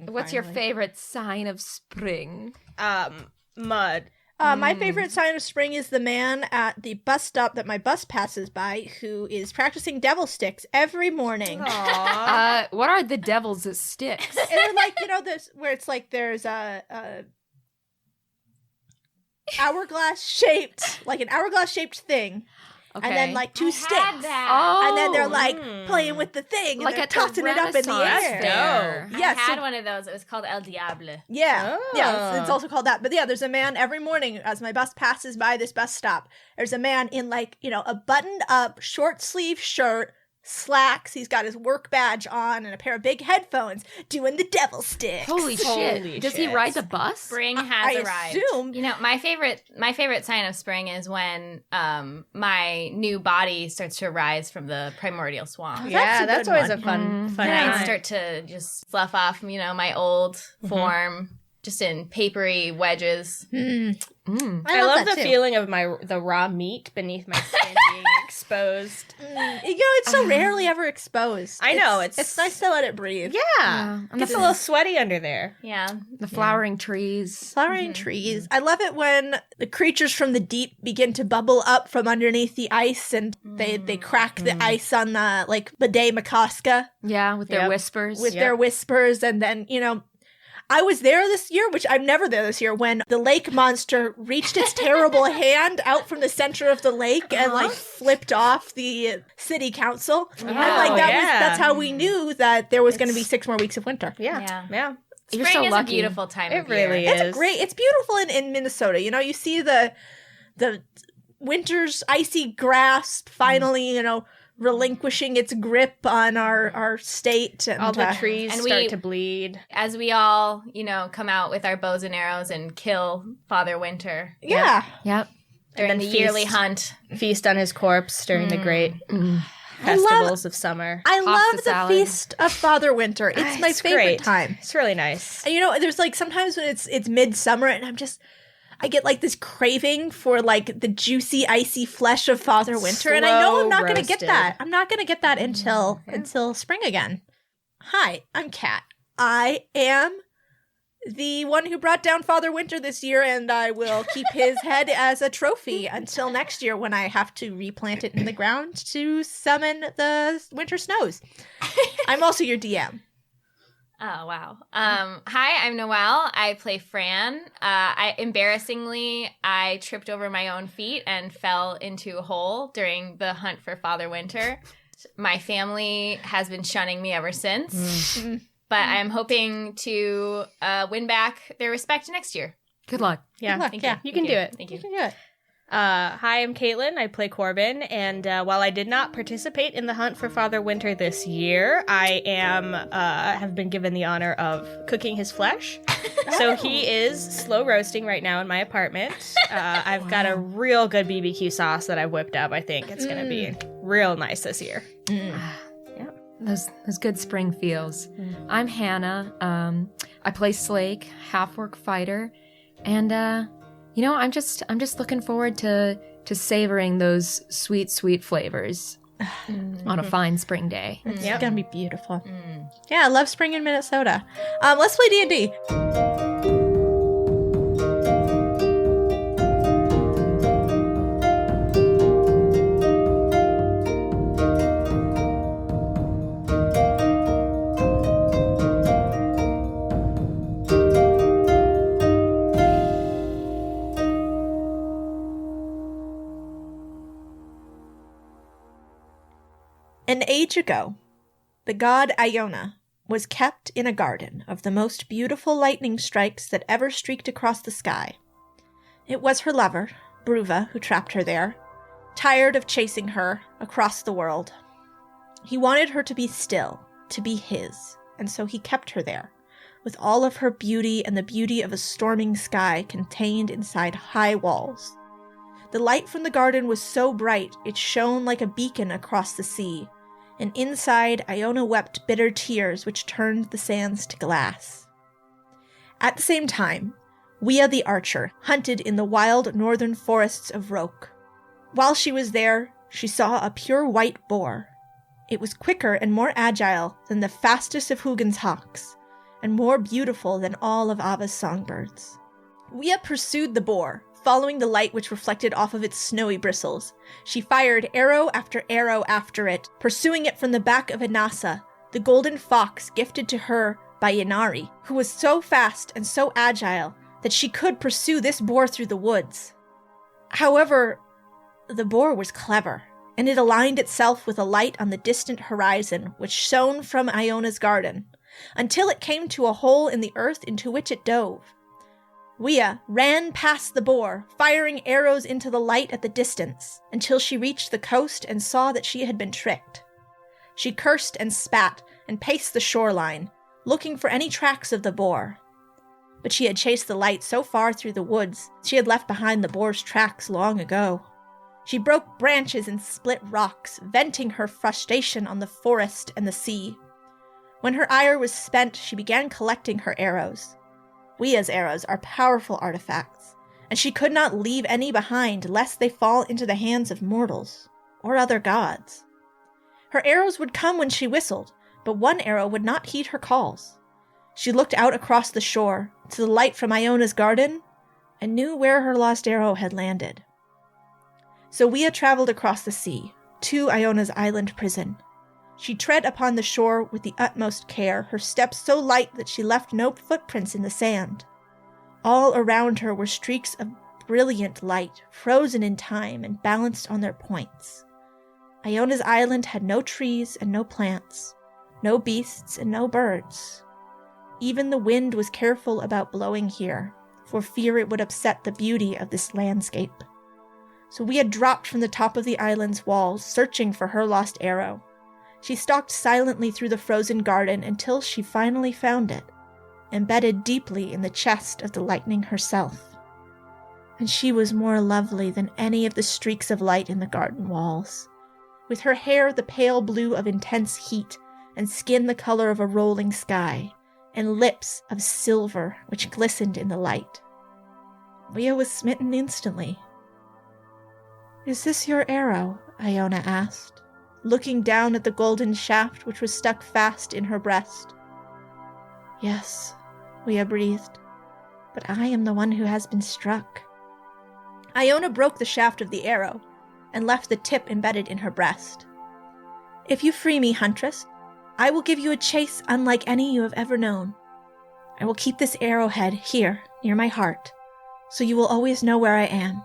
spring. What's your favorite sign of spring? Mud. My favorite sign of spring is the man at the bus stop that my bus passes by who is practicing devil sticks every morning. What are the devil's sticks? They're like, this where it's like there's a hourglass shaped thing. Okay. And then like two sticks. Oh, And then they're like playing with the thing and like they're at the tossing it up in the air. Fair. Yeah, I had one of those. It was called El Diable. Yeah. Oh. Yeah, it's also called that. But yeah, there's a man every morning as my bus passes by this bus stop. There's a man in like, a buttoned up short sleeve shirt, slacks. He's got his work badge on and a pair of big headphones doing the devil sticks. Holy shit. Does he ride the bus? Spring has I arrived. assume. My favorite sign of spring is when my new body starts to rise from the primordial swamp. Yeah, That's that's a always good a fun And I time. start to just slough off, my old form, just in papery wedges. I love the feeling of the raw meat beneath my skin being exposed. It's so rarely ever exposed. I know, it's nice to let it breathe. Yeah. And Gets a little sweaty under there. Yeah. the flowering trees. Flowering trees. I love it when the creatures from the deep begin to bubble up from underneath the ice and they crack the ice on the Bidet Makaska Yeah, with their Yep. whispers. with their whispers. And then, I was there this year, which I'm never there this year, when the lake monster reached its terrible hand out from the center of the lake and flipped off the city council. And that's how we knew that there was going to be 6 more weeks of winter. Yeah. You're Spring so is lucky. a beautiful time It of year. really is. It's beautiful in Minnesota. You see the winter's icy grasp finally, relinquishing its grip on our state. And All the trees and start we- to bleed. As we all, come out with our bows and arrows and kill Father Winter Yeah. Yep. during then the yearly feast. hunt. Feast on his corpse during the great festivals of summer. I Pasta love the salad. Feast of Father Winter. It's my favorite great. time. It's really nice. And there's sometimes when it's midsummer and I get this craving for the juicy, icy flesh of Father Winter. And I know I'm not going to get Slow that. I'm not going to get that until spring again. Hi, I'm Kat. I am the one who brought down Father Winter this year, and I will keep his head as a trophy until next year when I have to replant it in the ground to summon the winter snows. I'm also your DM. Oh, wow. Hi, I'm Noelle. I play Fran. Embarrassingly, I tripped over my own feet and fell into a hole during the hunt for Father Winter. My family has been shunning me ever since, but I'm hoping to win back their respect next year. Good luck. Yeah. luck. Thank Yeah, you. You can do it. Thank you. You can do it. Hi, I'm Caitlin. I play Corbin, and while I did not participate in the hunt for Father Winter this year, I have been given the honor of cooking his flesh. So he is slow roasting right now in my apartment. I've got a real good BBQ sauce that I've whipped up. I think it's going to be real nice this year. Those good spring feels. I'm Hannah. I play Slake, half-orc fighter, and I'm just looking forward to savoring those sweet flavors on a fine spring day. It's gonna be beautiful. Yeah, I love spring in Minnesota. Let's play D&D. An age ago, the god Iona was kept in a garden of the most beautiful lightning strikes that ever streaked across the sky. It was her lover, Bruva, who trapped her there, tired of chasing her across the world. He wanted her to be still, to be his, and so he kept her there, with all of her beauty and the beauty of a storming sky contained inside high walls. The light from the garden was so bright it shone like a beacon across the sea, and inside Iona wept bitter tears which turned the sands to glass. At the same time, Wea the archer hunted in the wild northern forests of Roke. While she was there, she saw a pure white boar. It was quicker and more agile than the fastest of Hugin's hawks, and more beautiful than all of Ava's songbirds. Wea pursued the boar, following the light which reflected off of its snowy bristles. She fired arrow after arrow after it, pursuing it from the back of Inassa, the golden fox gifted to her by Inari, who was so fast and so agile that she could pursue this boar through the woods. However, the boar was clever, and it aligned itself with a light on the distant horizon which shone from Iona's garden, until it came to a hole in the earth into which it dove. Wea ran past the boar, firing arrows into the light at the distance, until she reached the coast and saw that she had been tricked. She cursed and spat and paced the shoreline, looking for any tracks of the boar. But she had chased the light so far through the woods, she had left behind the boar's tracks long ago. She broke branches and split rocks, venting her frustration on the forest and the sea. When her ire was spent, she began collecting her arrows. Wea's arrows are powerful artifacts, and she could not leave any behind lest they fall into the hands of mortals, or other gods. Her arrows would come when she whistled, but one arrow would not heed her calls. She looked out across the shore, to the light from Iona's garden, and knew where her lost arrow had landed. So Wea traveled across the sea, to Iona's island prison. She tread upon the shore with the utmost care, her steps so light that she left no footprints in the sand. All around her were streaks of brilliant light, frozen in time and balanced on their points. Iona's island had no trees and no plants, no beasts and no birds. Even the wind was careful about blowing here, for fear it would upset the beauty of this landscape. So Wea dropped from the top of the island's walls, searching for her lost arrow. She stalked silently through the frozen garden until she finally found it, embedded deeply in the chest of the lightning herself. And she was more lovely than any of the streaks of light in the garden walls, with her hair the pale blue of intense heat, and skin the color of a rolling sky, and lips of silver which glistened in the light. Wea was smitten instantly. "Is this your arrow?" Iona asked, looking down at the golden shaft which was stuck fast in her breast. "Yes," Wea breathed, "but I am the one who has been struck." Iona broke the shaft of the arrow, and left the tip embedded in her breast. "If you free me, Huntress, I will give you a chase unlike any you have ever known. I will keep this arrowhead here, near my heart, so you will always know where I am.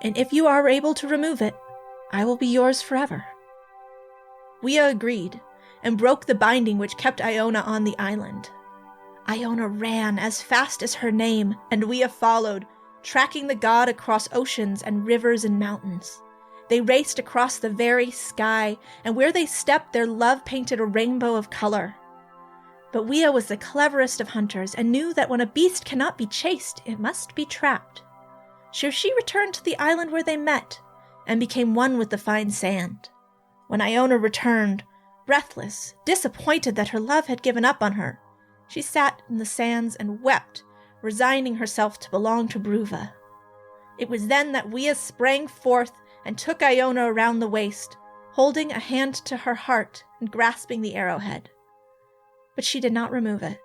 And if you are able to remove it, I will be yours forever." Wea agreed, and broke the binding which kept Iona on the island. Iona ran as fast as her name, and Wea followed, tracking the god across oceans and rivers and mountains. They raced across the very sky, and where they stepped their love painted a rainbow of color. But Wea was the cleverest of hunters, and knew that when a beast cannot be chased, it must be trapped. So she returned to the island where they met, and became one with the fine sand. When Iona returned, breathless, disappointed that her love had given up on her, she sat in the sands and wept, resigning herself to belong to Bruva. It was then that Wea sprang forth and took Iona around the waist, holding a hand to her heart and grasping the arrowhead. But she did not remove it.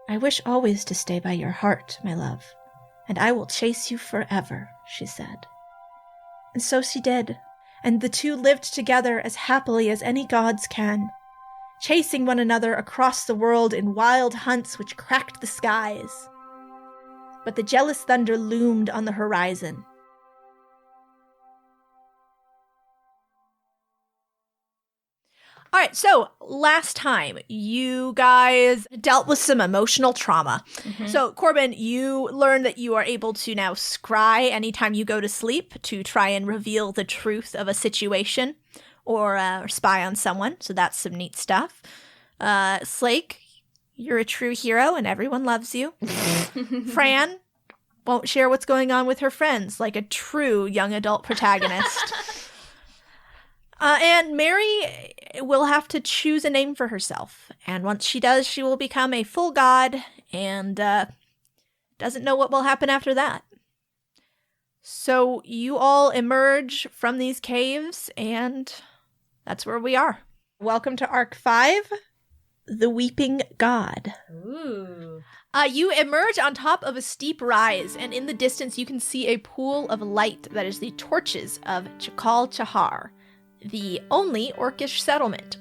"I wish always to stay by your heart, my love, and I will chase you forever," she said. And so she did, and the two lived together as happily as any gods can, chasing one another across the world in wild hunts which cracked the skies. But the jealous thunder loomed on the horizon. All right, so last time you guys dealt with some emotional trauma. Mm-hmm. So Corbin, you learned that you are able to now scry anytime you go to sleep to try and reveal the truth of a situation or spy on someone. So that's some neat stuff. Slake, you're a true hero and everyone loves you. Fran won't share what's going on with her friends like a true young adult protagonist. And Mary will have to choose a name for herself. And once she does, she will become a full god and doesn't know what will happen after that. So you all emerge from these caves, and that's where we are. Welcome to Arc 5. the Weeping God. Ooh. You emerge on top of a steep rise, and in the distance you can see a pool of light that is the torches of Chakal Chahar, the only Orcish settlement.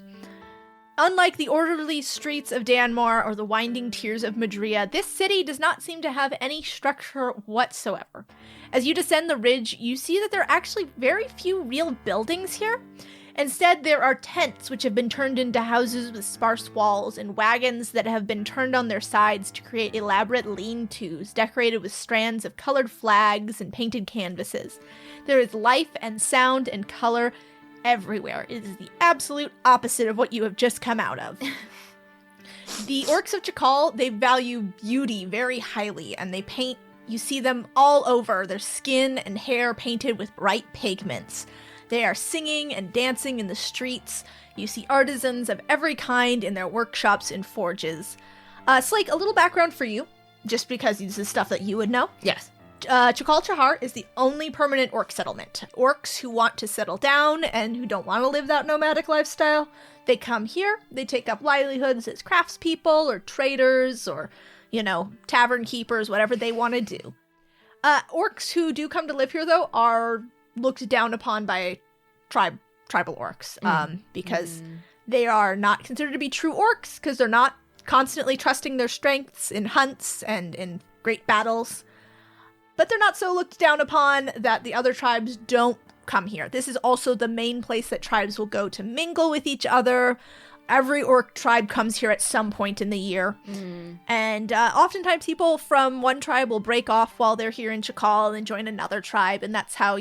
Unlike the orderly streets of Danmar or the winding tiers of Madria, this city does not seem to have any structure whatsoever. As you descend the ridge, you see that there are actually very few real buildings here. Instead, there are tents which have been turned into houses with sparse walls and wagons that have been turned on their sides to create elaborate lean-tos decorated with strands of colored flags and painted canvases. There is life and sound and color everywhere. It is the absolute opposite of what you have just come out of. The orcs of Chakal, they value beauty very highly, and they paint, you see them all over, their skin and hair painted with bright pigments. They are singing and dancing in the streets. You see artisans of every kind in their workshops and forges. Slake, a little background for you, just because this is stuff that you would know. Yes. Chakal Chahar is the only permanent orc settlement. Orcs who want to settle down and who don't want to live that nomadic lifestyle, they come here, they take up livelihoods as craftspeople or traders or, tavern keepers, whatever they want to do. Orcs who do come to live here, though, are looked down upon by tribal orcs because they are not considered to be true orcs because they're not constantly trusting their strengths in hunts and in great battles. But they're not so looked down upon that the other tribes don't come here. This is also the main place that tribes will go to mingle with each other. Every orc tribe comes here at some point in the year. And oftentimes people from one tribe will break off while they're here in Chakal and join another tribe. And that's how,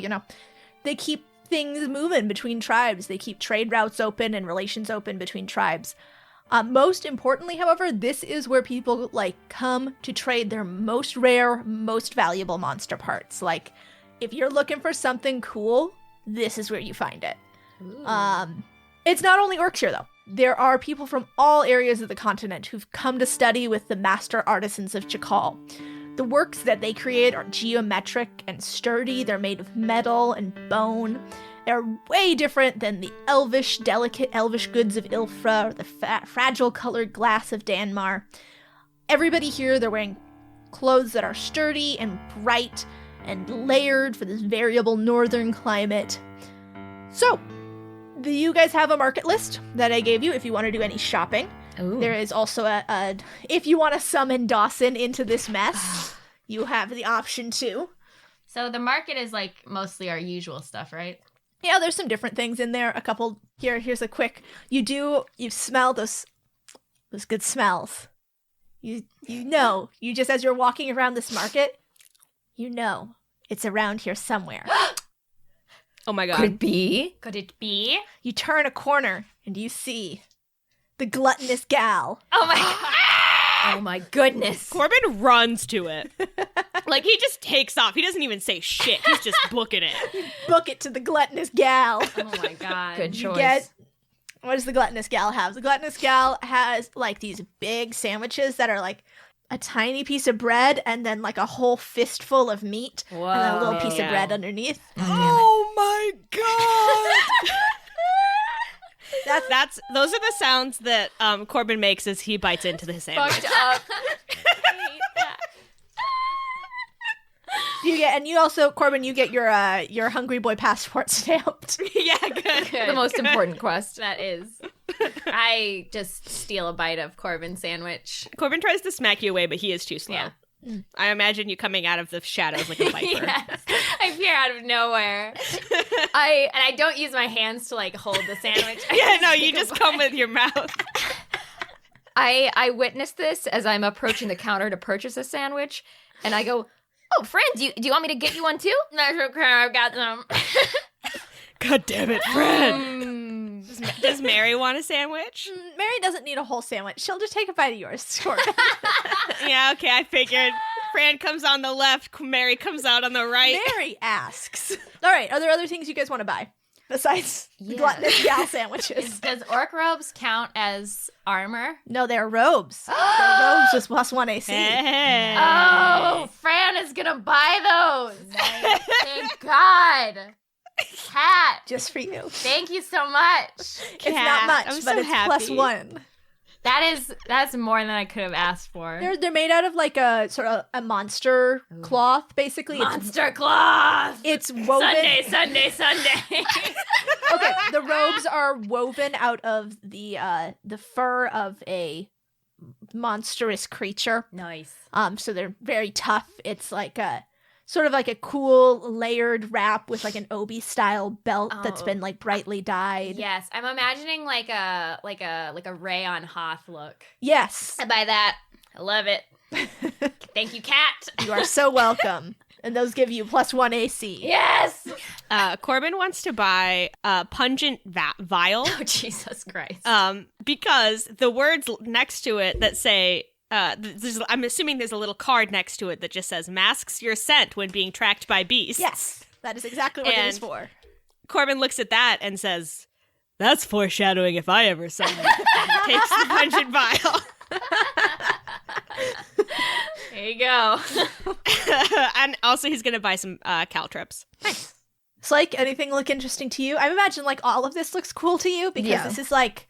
they keep things moving between tribes. They keep trade routes open and relations open between tribes. Most importantly, however, this is where people come to trade their most rare, most valuable monster parts. If you're looking for something cool, this is where you find it. It's not only orcs here, though. There are people from all areas of the continent who've come to study with the master artisans of Chakal. The works that they create are geometric and sturdy. They're made of metal and bone. They're way different than the delicate elvish goods of Ilfra or the fragile colored glass of Danmar. Everybody here, they're wearing clothes that are sturdy and bright and layered for this variable northern climate. So, you guys have a market list that I gave you if you want to do any shopping. Ooh. There is also if you want to summon Dawson into this mess, you have the option to. So the market is mostly our usual stuff, right? Yeah, there's some different things in there. A couple here's a quick. You smell those good smells. You just as you're walking around this market, it's around here somewhere. Oh my god. Could it be? Could it be? You turn a corner and you see the gluttonous gal. Oh my god! Oh my goodness. Corbin runs to it. He just takes off. He doesn't even say shit. He's just booking it. Book it to the gluttonous gal. Oh my god. Good You choice. what does the gluttonous gal have? The gluttonous gal has these big sandwiches that are a tiny piece of bread and then a whole fistful of meat and then a little piece of bread underneath. Oh my god! Those are the sounds that Corbin makes as he bites into the sandwich. Fucked up. You also, Corbin, you get your Hungry Boy passport stamped. Yeah, good. The most important quest. That is. I just steal a bite of Corbin's sandwich. Corbin tries to smack you away, but he is too slow. Yeah. I imagine you coming out of the shadows like a viper. Yes. I appear out of nowhere. I don't use my hands to hold the sandwich. Yeah, no, you just come with your mouth. I witnessed this as I'm approaching the counter to purchase a sandwich, and I go, "Oh, friend, do you want me to get you one too?" That's okay, I've got some. God damn it, Fred. Does Mary want a sandwich? Mary doesn't need a whole sandwich. She'll just take a bite of yours, Corbin. Yeah, okay, I figured. Fran comes on the left, Mary comes out on the right. Mary asks. All right, are there other things you guys want to buy besides the gluttonous gal sandwiches? Does orc robes count as armor? No, they're robes. They're robes with +1 AC. Hey. Oh, Fran is gonna buy those. Thank God. Cat. Just for you. Thank you so much. It's not much, I'm but so it's happy. +1. That's more than I could have asked for. They're made out of like a sort of a monster cloth, basically. Monster cloth. It's woven. Sunday. Okay, the robes are woven out of the fur of a monstrous creature. Nice. So they're very tough. It's like a sort of like a cool layered wrap with like an obi style belt that's been like brightly dyed. Yes, I'm imagining like a Ray on Hoth look. Yes. I buy that. I love it. Thank you, cat. You are so welcome. And those give you +1 AC. Yes. Corbin wants to buy a pungent vial. Oh, Jesus Christ. Because the words next to it that say, I'm assuming there's a little card next to it that just says, masks your scent when being tracked by beasts. Yes, that is exactly what it is for. Corbin looks at that and says, that's foreshadowing if I ever saw it. And he takes the pungent vial. There you go. And also he's going to buy some caltrops. Nice. Slake, anything look interesting to you? I imagine like all of this looks cool to you because this is like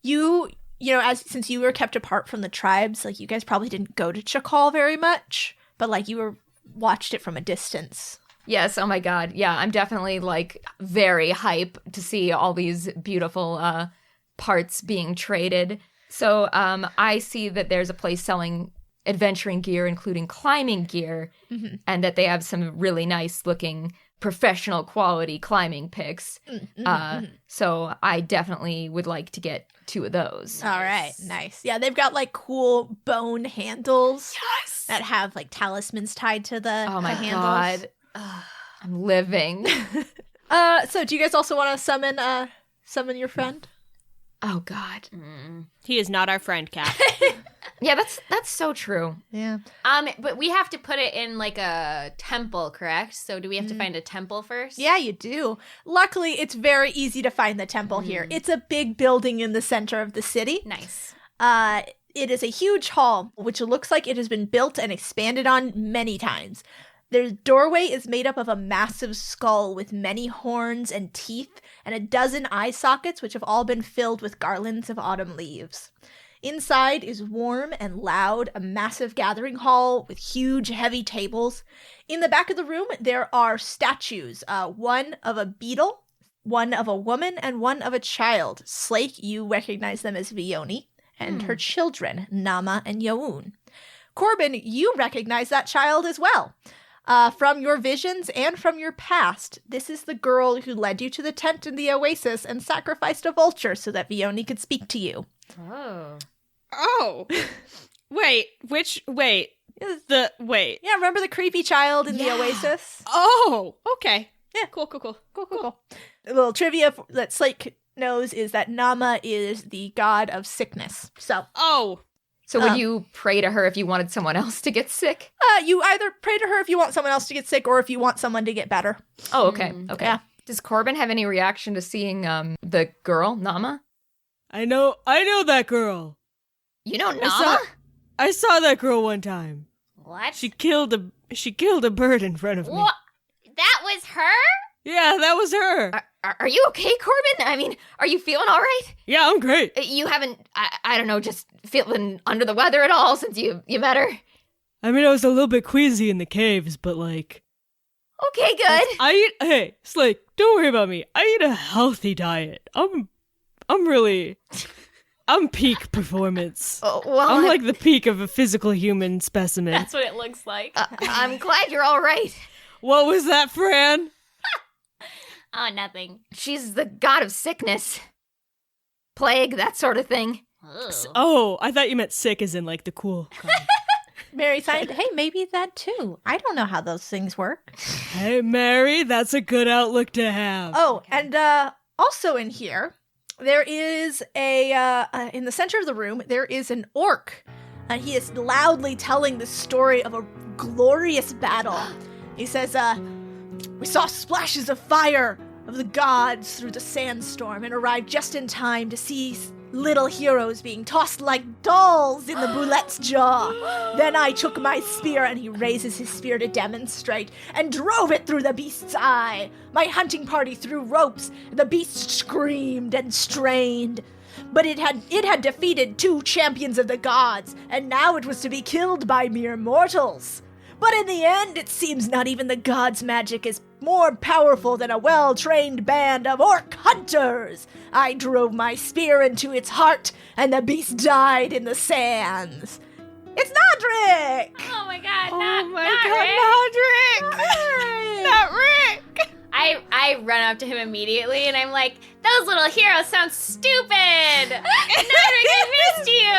you know, since you were kept apart from the tribes, like you guys probably didn't go to Chakal very much, but like you watched it from a distance. Yes, oh my god. Yeah, I'm definitely like very hype to see all these beautiful parts being traded. So I see that there's a place selling adventuring gear, including climbing gear, and that they have some really nice looking professional quality climbing picks. So I definitely would like to get 2 of those. All right, nice. Yeah, they've got like cool bone handles that have like talismans tied to the handles. God. I'm living. So do you guys also want to summon your friend? Oh God. He is not our friend, Cat. Yeah, that's so true. Yeah. But we have to put it in like a temple, correct? So do we have to find a temple first? Yeah, you do. Luckily, it's very easy to find the temple here. It's a big building in the center of the city. Nice. It is a huge hall, which looks like it has been built and expanded on many times. Their doorway is made up of a massive skull with many horns and teeth and a dozen eye sockets, which have all been filled with garlands of autumn leaves. Inside is warm and loud, a massive gathering hall with huge, heavy tables. In the back of the room, there are statues, one of a beetle, one of a woman, and one of a child. Slake, you recognize them as Vioni, and her children, Nama and Youn. Corbin, you recognize that child as well. From your visions and from your past, this is the girl who led you to the tent in the oasis and sacrificed a vulture so that Vioni could speak to you. Oh. Wait. Yeah, remember the creepy child in the oasis? Oh, okay. Yeah. Cool. A little trivia that Slake knows is that Nama is the god of sickness. So would you pray to her if you wanted someone else to get sick? You either pray to her if you want someone else to get sick or if you want someone to get better. Oh, okay. Okay. Yeah. Does Corbin have any reaction to seeing the girl, Nama? I know that girl. You know Nama? I saw that girl one time. What? She killed a bird in front of me. What? That was her? Yeah, that was her. Are you okay, Corbin? I mean, are you feeling all right? Yeah, I'm great. You haven't, I don't know, just feeling under the weather at all since you met her? I mean, I was a little bit queasy in the caves, but like... Okay, good. Hey, Slake, don't worry about me. I eat a healthy diet. I'm peak performance. I'm like the peak of a physical human specimen. That's what it looks like. I'm glad you're all right. What was that, Fran? Oh, nothing. She's the god of sickness. Plague, that sort of thing. Oh, I thought you meant sick as in like the cool kind. Mary signed, hey, maybe that too. I don't know how those things work. Hey, Mary, that's a good outlook to have. Oh, and also in here, there is in the center of the room, there is an orc. He is loudly telling the story of a glorious battle. He says, we saw splashes of fire of the gods through the sandstorm and arrived just in time to see little heroes being tossed like dolls in the boulette's jaw. Then I took my spear, and he raises his spear to demonstrate, and drove it through the beast's eye. My hunting party threw ropes, and the beast screamed and strained. but it had defeated 2 champions of the gods, and now it was to be killed by mere mortals. But in the end, it seems not even the gods' magic is more powerful than a well-trained band of orc hunters. I drove my spear into its heart, and the beast died in the sands. It's Nodrick! Oh my god, Nodrick! Not Rick! I run up to him immediately and I'm like, those little heroes sound stupid! Nodrick, I missed you!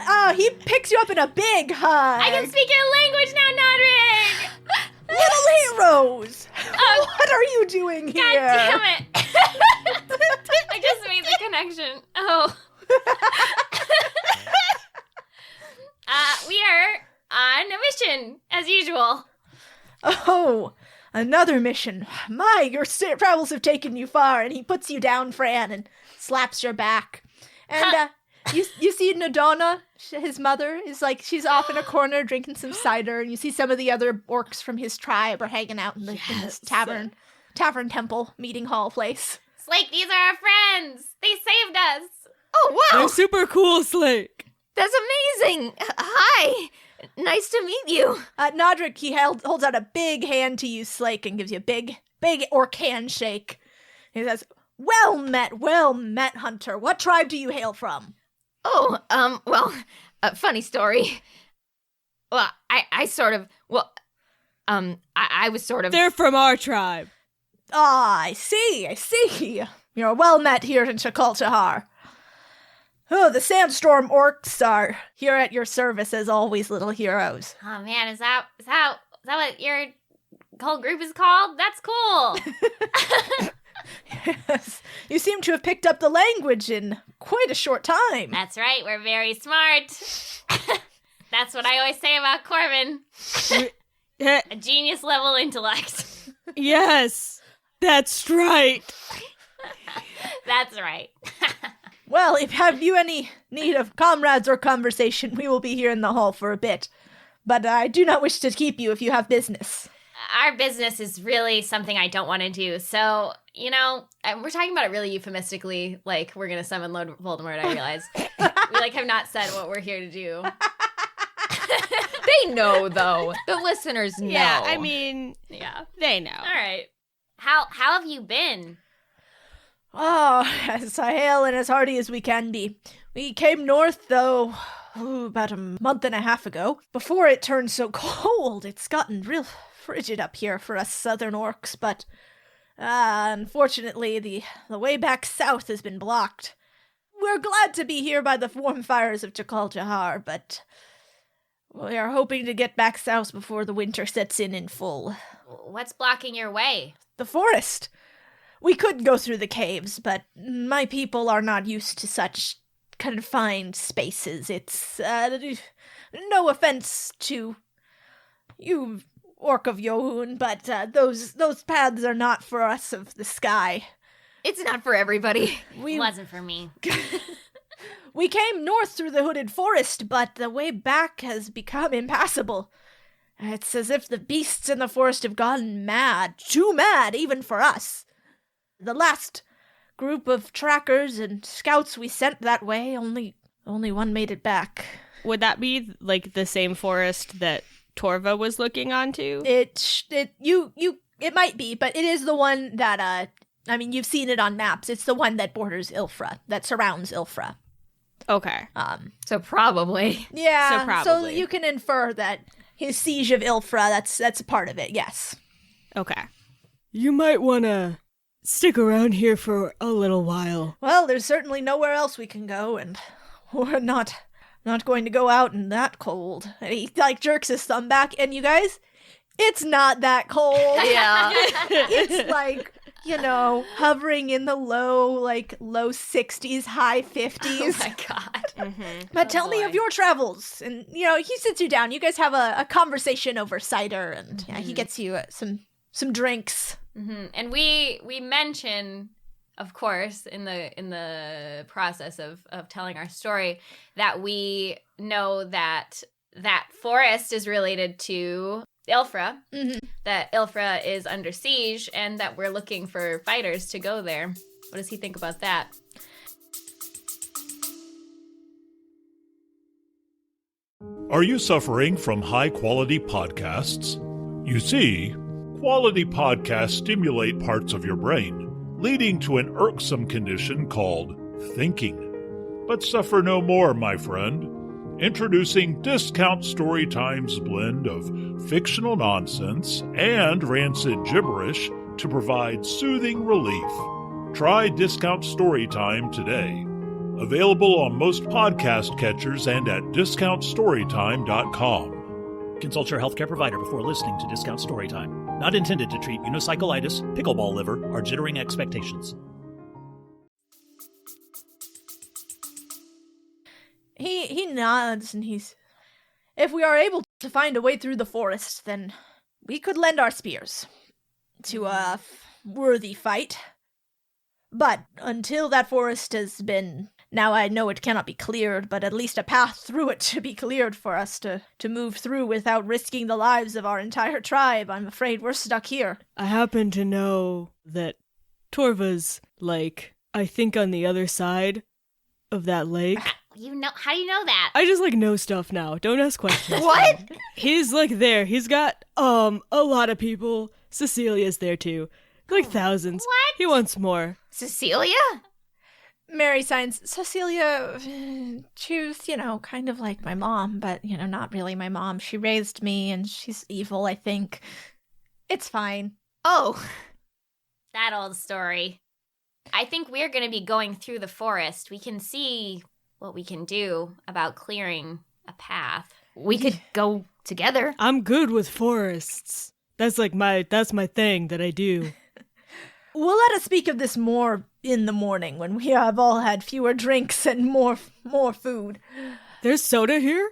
Oh, he picks you up in a big hug. I can speak your language now, Nodrick! Little heroes! What are you doing here? God damn it! I just made the connection. Oh. We are on a mission, as usual. Oh, another mission. My, your travels have taken you far. And he puts you down, Fran, and slaps your back. And you see Nadonna, his mother, is like, she's off in a corner drinking some cider. And you see some of the other orcs from his tribe are hanging out in this tavern temple meeting hall place. Slake, these are our friends. They saved us. Oh, wow. They're super cool, Slake. That's amazing. Hi. Nice to meet you. Nodrick, he holds out a big hand to you, Slake, and gives you a big orc handshake. He says, well met, Hunter. What tribe do you hail from? Oh, funny story. Well, I was sort of... They're from our tribe. Ah, I see. You're well met here in Chakaltahar. Oh, the Sandstorm Orcs are here at your service as always, little heroes. Oh man, is that what your whole group is called? That's cool. Yes, you seem to have picked up the language in quite a short time. That's right, we're very smart. That's what I always say about Corbin. A genius level intellect. Yes, that's right. That's right. Well, if have you any need of comrades or conversation, we will be here in the hall for a bit. But I do not wish to keep you if you have business. Our business is really something I don't want to do. So, we're talking about it really euphemistically, like we're going to summon Lord Voldemort, I realize. We have not said what we're here to do. They know, though. The listeners know. Yeah, I mean, they know. All right. How have you been? Oh, as hale and as hearty as we can be. We came north, though, about a month and a half ago. Before it turned so cold, it's gotten real frigid up here for us southern orcs, but unfortunately, the way back south has been blocked. We're glad to be here by the warm fires of Chakaltahar, but we are hoping to get back south before the winter sets in full. What's blocking your way? The forest. We could go through the caves, but my people are not used to such confined spaces. It's, no offense to you, Orc of Yohun, but those paths are not for us of the sky. It's not for everybody. It wasn't for me. We came north through the hooded forest, but the way back has become impassable. It's as if the beasts in the forest have gone mad, too mad even for us. The last group of trackers and scouts we sent that way, only one made it back. Would that be the same forest that Torva was looking onto? It might be, but it is the one that you've seen it on maps. It's the one that borders Ilfra, that surrounds Ilfra. Okay. So probably. Yeah. So probably. So you can infer that his siege of Ilfra, that's a part of it. Yes. Okay. You might want to stick around here for a little while. Well, there's certainly nowhere else we can go, and we're not going to go out in that cold. And he jerks his thumb back, and you guys, it's not that cold. Yeah. It's hovering in the low 60s, high 50s. Oh my god. Mm-hmm. But tell me of your travels. And, he sits you down. You guys have a conversation over cider, and he gets you some drinks. Mm-hmm. And we mention, of course, in the process of telling our story, that we know that forest is related to Ilfra, that Ilfra is under siege, and that we're looking for fighters to go there. What does he think about that? Are you suffering from high-quality podcasts? You see, quality podcasts stimulate parts of your brain, leading to an irksome condition called thinking. But suffer no more, my friend. Introducing Discount Storytime's blend of fictional nonsense and rancid gibberish to provide soothing relief. Try Discount Storytime today. Available on most podcast catchers and at discountstorytime.com. Consult your healthcare provider before listening to Discount Storytime. Not intended to treat unicyclitis, pickleball liver, or jittering expectations. He nods and if we are able to find a way through the forest, then we could lend our spears to a worthy fight. But until that forest has been, now I know it cannot be cleared, but at least a path through it to be cleared for us to move through without risking the lives of our entire tribe, I'm afraid we're stuck here. I happen to know that Torva's, I think on the other side of that lake. How do you know that? I just know stuff now. Don't ask questions. What? He's there. He's got a lot of people. Cecilia's there too. Thousands. What? He wants more. Cecilia? Mary signs, Cecilia, she was, kind of like my mom, but, not really my mom. She raised me and she's evil, I think. It's fine. Oh, that old story. I think we're going to be going through the forest. We can see what we can do about clearing a path. We could go together. I'm good with forests. That's that's my thing that I do. We'll let us speak of this more in the morning when we have all had fewer drinks and more food. There's soda here?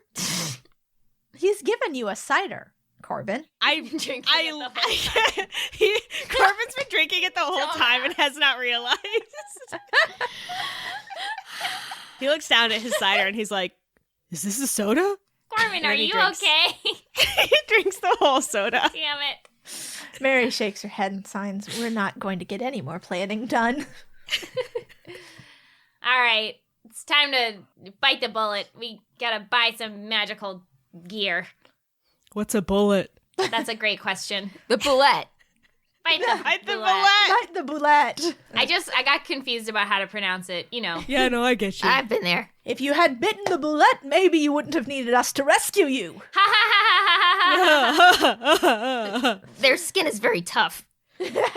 He's given you a cider, Corbin. Corbin's been drinking it the whole time and has not realized. He looks down at his cider and he's like, is this a soda? Corbin, are you drinks. okay? He drinks the whole soda. Damn it. Mary shakes her head and signs, we're not going to get any more planning done. All right. It's time to bite the bullet. We gotta buy some magical gear. What's a bullet? That's a great question. The bullet. Bite the bullet. Bite the bullet. I got confused about how to pronounce it, Yeah, no, I get you. I've been there. If you had bitten the bullet, maybe you wouldn't have needed us to rescue you. Their skin is very tough. Yeah.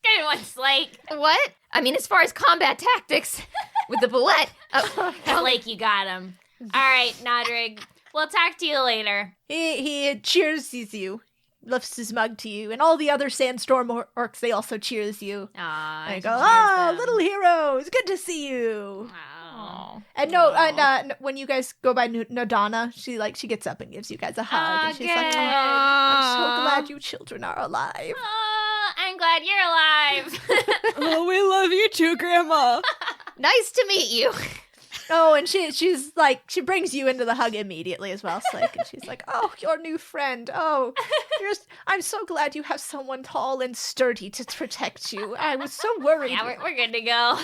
Good one, Slake. What? I mean, as far as combat tactics with the bullet. Slake, you got him. All right, Nodrig. We'll talk to you later. He cheers you, lifts his mug to you, and all the other sandstorm orcs, they also cheers you. Aw. They go, little heroes, good to see you. Oh. And when you guys go by Nodana, she gets up and gives you guys a hug, and she's like, good. I'm so glad you children are alive. Oh, I'm glad you're alive. Oh, we love you too, Grandma. Nice to meet you. Oh, and she's like, she brings you into the hug immediately as well, Slake, and she's like, oh, your new friend. Oh, I'm so glad you have someone tall and sturdy to protect you. I was so worried. Yeah, we're good to go.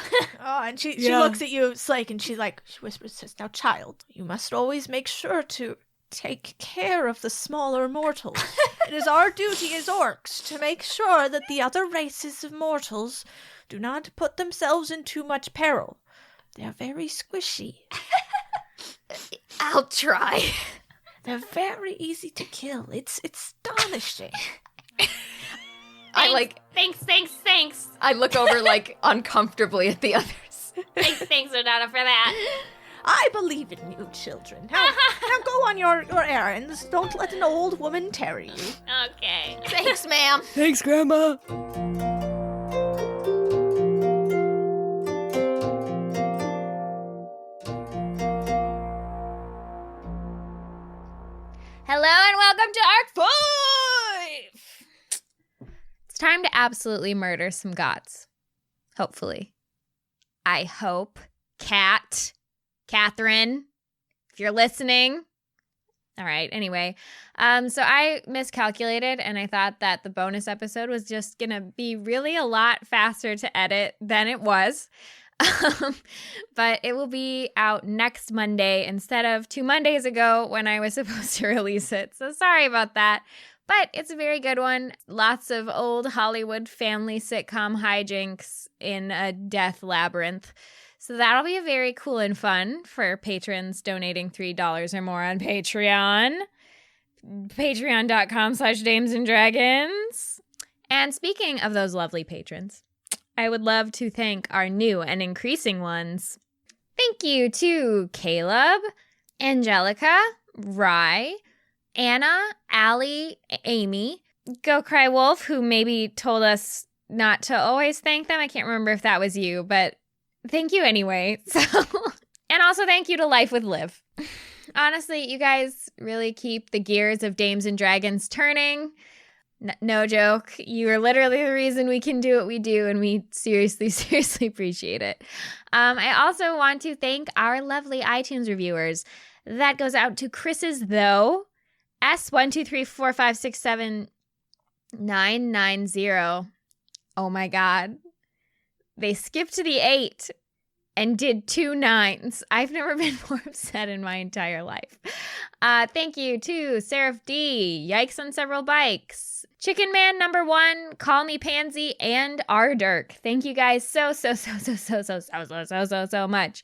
Oh, and she looks at you, Slake, and she whispers, says, now, child, you must always make sure to take care of the smaller mortals. It is our duty as orcs to make sure that the other races of mortals do not put themselves in too much peril. They're very squishy. I'll try. They're very easy to kill. It's astonishing. Thanks. I look over uncomfortably at the others. Thanks, Odana, for that. I believe in you, children. Now go on your errands. Don't let an old woman tarry you. Okay. Thanks, ma'am. Thanks, Grandma. Hello and welcome to Arc 5! It's time to absolutely murder some gods. Hopefully. I hope. Catherine, if you're listening. All right, anyway. So I miscalculated and I thought that the bonus episode was just going to be really a lot faster to edit than it was. But it will be out next Monday instead of 2 Mondays ago when I was supposed to release it. So sorry about that. But it's a very good one. Lots of old Hollywood family sitcom hijinks in a death labyrinth. So that'll be very cool and fun for patrons donating $3 or more on Patreon. Patreon.com/damesanddragons. And speaking of those lovely patrons, I would love to thank our new and increasing ones. Thank you to Caleb, Angelica, Rye, Anna, Allie, Amy, Go Cry Wolf, who maybe told us not to always thank them. I can't remember if that was you, but thank you anyway. And also thank you to Life with Liv. Honestly, you guys really keep the gears of Dames and Dragons turning. No joke. You are literally the reason we can do what we do, and we seriously appreciate it. I also want to thank our lovely iTunes reviewers. That goes out to Chris's Though, S12345679990. Oh my God. They skipped the 8 and did 2 9s. I've never been more upset in my entire life. Thank you to Seraph D, Yikes on Several Bikes, Chicken Man #1, Call Me Pansy, and R Dirk. Thank you guys so much.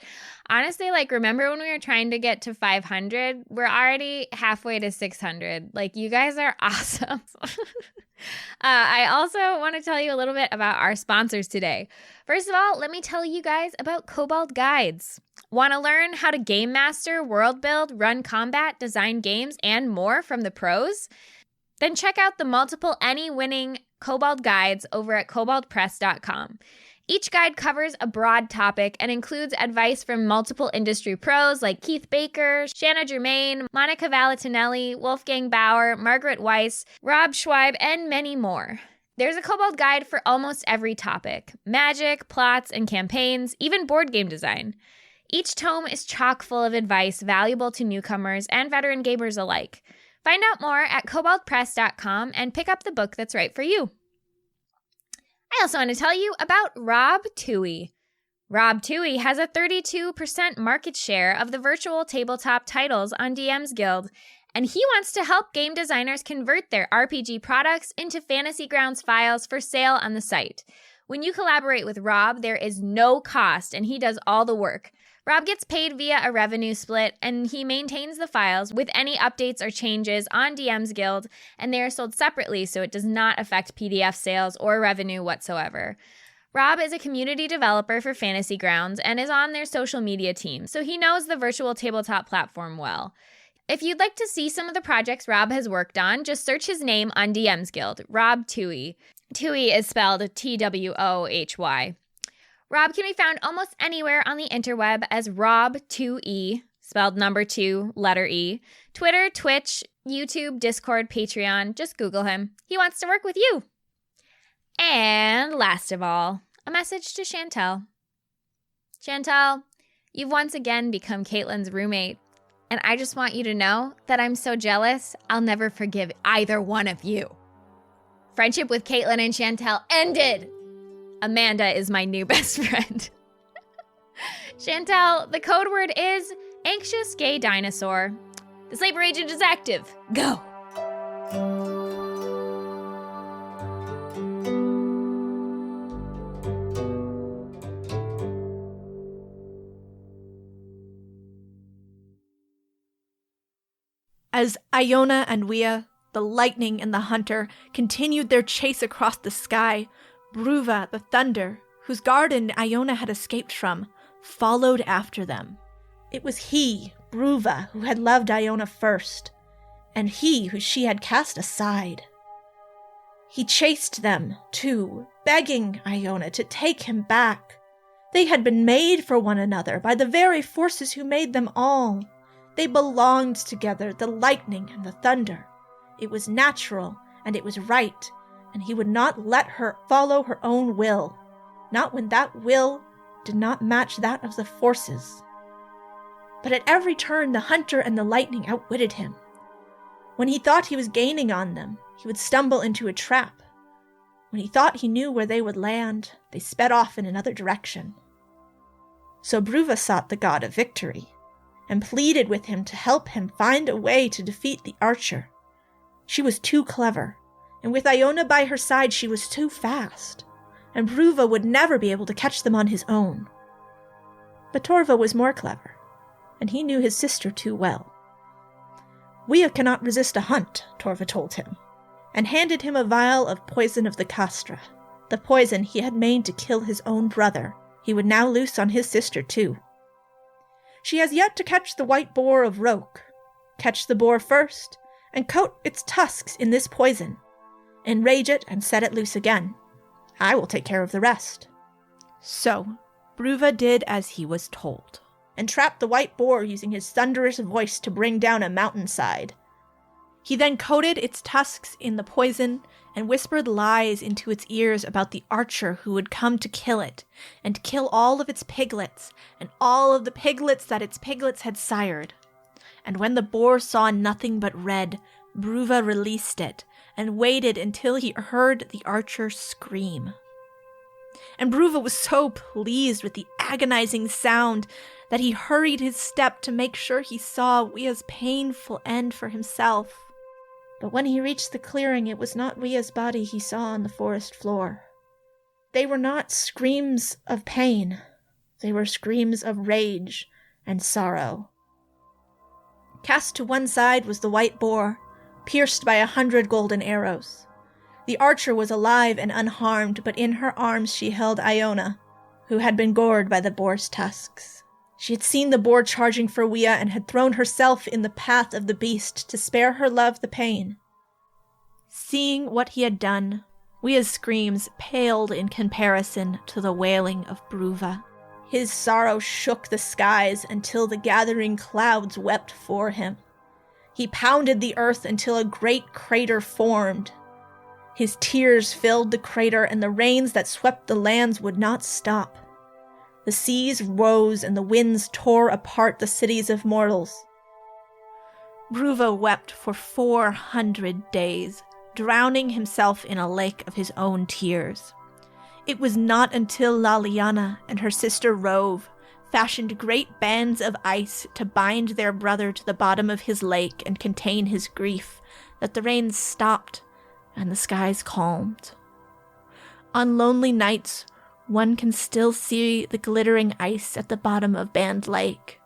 Honestly, like, remember when we were trying to get to 500? We're already halfway to 600. Like, you guys are awesome. I also want to tell you a little bit about our sponsors today. First of all, let me tell you guys about Kobold Guides. Want to learn how to game master, world build, run combat, design games, and more from the pros? Then check out the multiple Emmy-winning Kobold Guides over at koboldpress.com. Each guide covers a broad topic and includes advice from multiple industry pros like Keith Baker, Shanna Germain, Monica Valatinelli, Wolfgang Bauer, Margaret Weiss, Rob Schweib, and many more. There's a Kobold guide for almost every topic: magic, plots, and campaigns, even board game design. Each tome is chock full of advice valuable to newcomers and veteran gamers alike. Find out more at koboldpress.com and pick up the book that's right for you. I also want to tell you about Rob Toohey. Rob Toohey has a 32% market share of the virtual tabletop titles on DM's Guild, and he wants to help game designers convert their RPG products into Fantasy Grounds files for sale on the site. When you collaborate with Rob, there is no cost, and he does all the work. Rob gets paid via a revenue split, and he maintains the files with any updates or changes on DM's Guild, and they are sold separately so it does not affect PDF sales or revenue whatsoever. Rob is a community developer for Fantasy Grounds and is on their social media team, so he knows the virtual tabletop platform well. If you'd like to see some of the projects Rob has worked on, just search his name on DM's Guild, Rob Toohey. Toohey is spelled Twohy. Rob can be found almost anywhere on the interweb as Rob2E, spelled number 2, letter E. Twitter, Twitch, YouTube, Discord, Patreon. Just Google him. He wants to work with you. And last of all, a message to Chantel. Chantel, you've once again become Caitlin's roommate. And I just want you to know that I'm so jealous, I'll never forgive either one of you. Friendship with Caitlin and Chantel ended. Amanda is my new best friend. Chantel, the code word is anxious gay dinosaur. The sleeper agent is active. Go. As Iona and Wea, the lightning and the hunter, continued their chase across the sky, Bruva, the thunder, whose garden Iona had escaped from, followed after them. It was he, Bruva, who had loved Iona first, and he who she had cast aside. He chased them, too, begging Iona to take him back. They had been made for one another by the very forces who made them all. They belonged together, the lightning and the thunder. It was natural, and it was right, and he would not let her follow her own will, not when that will did not match that of the forces. But at every turn the hunter and the lightning outwitted him. When he thought he was gaining on them, he would stumble into a trap. When he thought he knew where they would land, they sped off in another direction. So Bruva sought the god of victory, and pleaded with him to help him find a way to defeat the archer. She was too clever, and with Iona by her side she was too fast, and Bruva would never be able to catch them on his own. But Torva was more clever, and he knew his sister too well. "We cannot resist a hunt," Torva told him, and handed him a vial of poison of the castra, the poison he had made to kill his own brother. He would now loose on his sister too. "She has yet to catch the white boar of Roke. Catch the boar first, and coat its tusks in this poison. Enrage it and set it loose again. I will take care of the rest." So Bruva did as he was told, and trapped the white boar using his thunderous voice to bring down a mountainside. He then coated its tusks in the poison and whispered lies into its ears about the archer who would come to kill it, and kill all of its piglets, and all of the piglets that its piglets had sired. And when the boar saw nothing but red, Bruva released it, and waited until he heard the archer scream. And Bruva was so pleased with the agonizing sound that he hurried his step to make sure he saw Wia's painful end for himself. But when he reached the clearing, it was not Wia's body he saw on the forest floor. They were not screams of pain. They were screams of rage and sorrow. Cast to one side was the white boar, pierced by 100 golden arrows. The archer was alive and unharmed, but in her arms she held Iona, who had been gored by the boar's tusks. She had seen the boar charging for Wia and had thrown herself in the path of the beast to spare her love the pain. Seeing what he had done, Wia's screams paled in comparison to the wailing of Bruva. His sorrow shook the skies until the gathering clouds wept for him. He pounded the earth until a great crater formed. His tears filled the crater, and the rains that swept the lands would not stop. The seas rose, and the winds tore apart the cities of mortals. Bruva wept for 400 days, drowning himself in a lake of his own tears. It was not until Laliana and her sister Rove fashioned great bands of ice to bind their brother to the bottom of his lake and contain his grief that the rains stopped and the skies calmed. On lonely nights, one can still see the glittering ice at the bottom of Band Lake,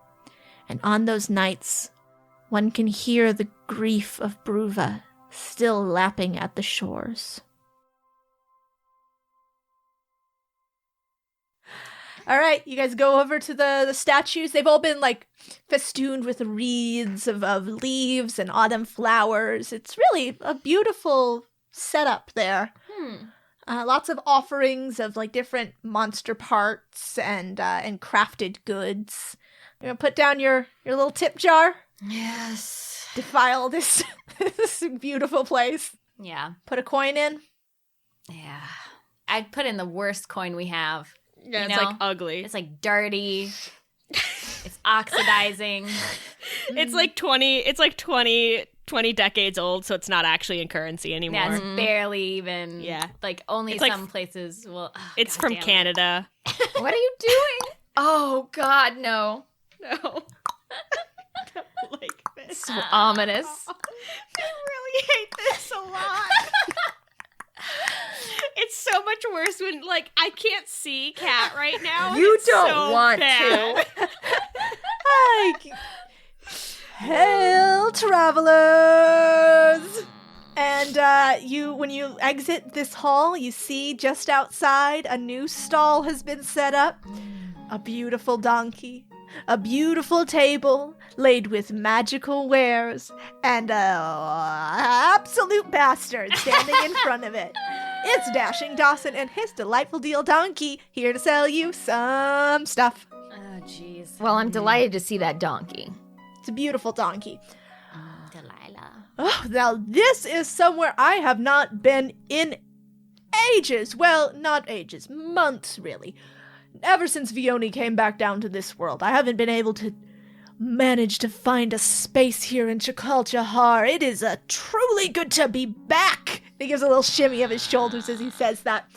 and on those nights, one can hear the grief of Bruva still lapping at the shores. All right, you guys go over to the statues. They've all been, festooned with wreaths of leaves and autumn flowers. It's really a beautiful setup there. Lots of offerings of, different monster parts and crafted goods. You're going to put down your little tip jar? Yes. Defile this, this beautiful place. Yeah. Put a coin in. Yeah. I'd put in the worst coin we have. Yeah, You it's know? ugly. It's dirty. It's oxidizing. It's 20 decades old, so it's not actually in currency anymore. Yeah, it's barely even. Yeah. Only It's some places will. Oh, It's God from damn it. Canada. What are you doing? Oh, God, no. No. Don't like this. So ominous. I really hate this a lot. It's so much worse when, I can't see Kat right now. and You it's don't so want bad. to. Hi! Hail, travelers! And when you exit this hall, you see just outside a new stall has been set up. A beautiful donkey, a beautiful table laid with magical wares, and a absolute bastard standing in front of it. It's Dashing Dawson and his delightful deal donkey here to sell you some stuff. Oh, jeez. Well, I'm delighted to see that donkey. It's a beautiful donkey. Delilah. Oh, now this is somewhere I have not been in ages. Well, not ages, months really. Ever since Vioni came back down to this world, I haven't been able to manage to find a space here in Chakal Chahar. It is truly good to be back. He gives a little shimmy of his shoulders as he says that.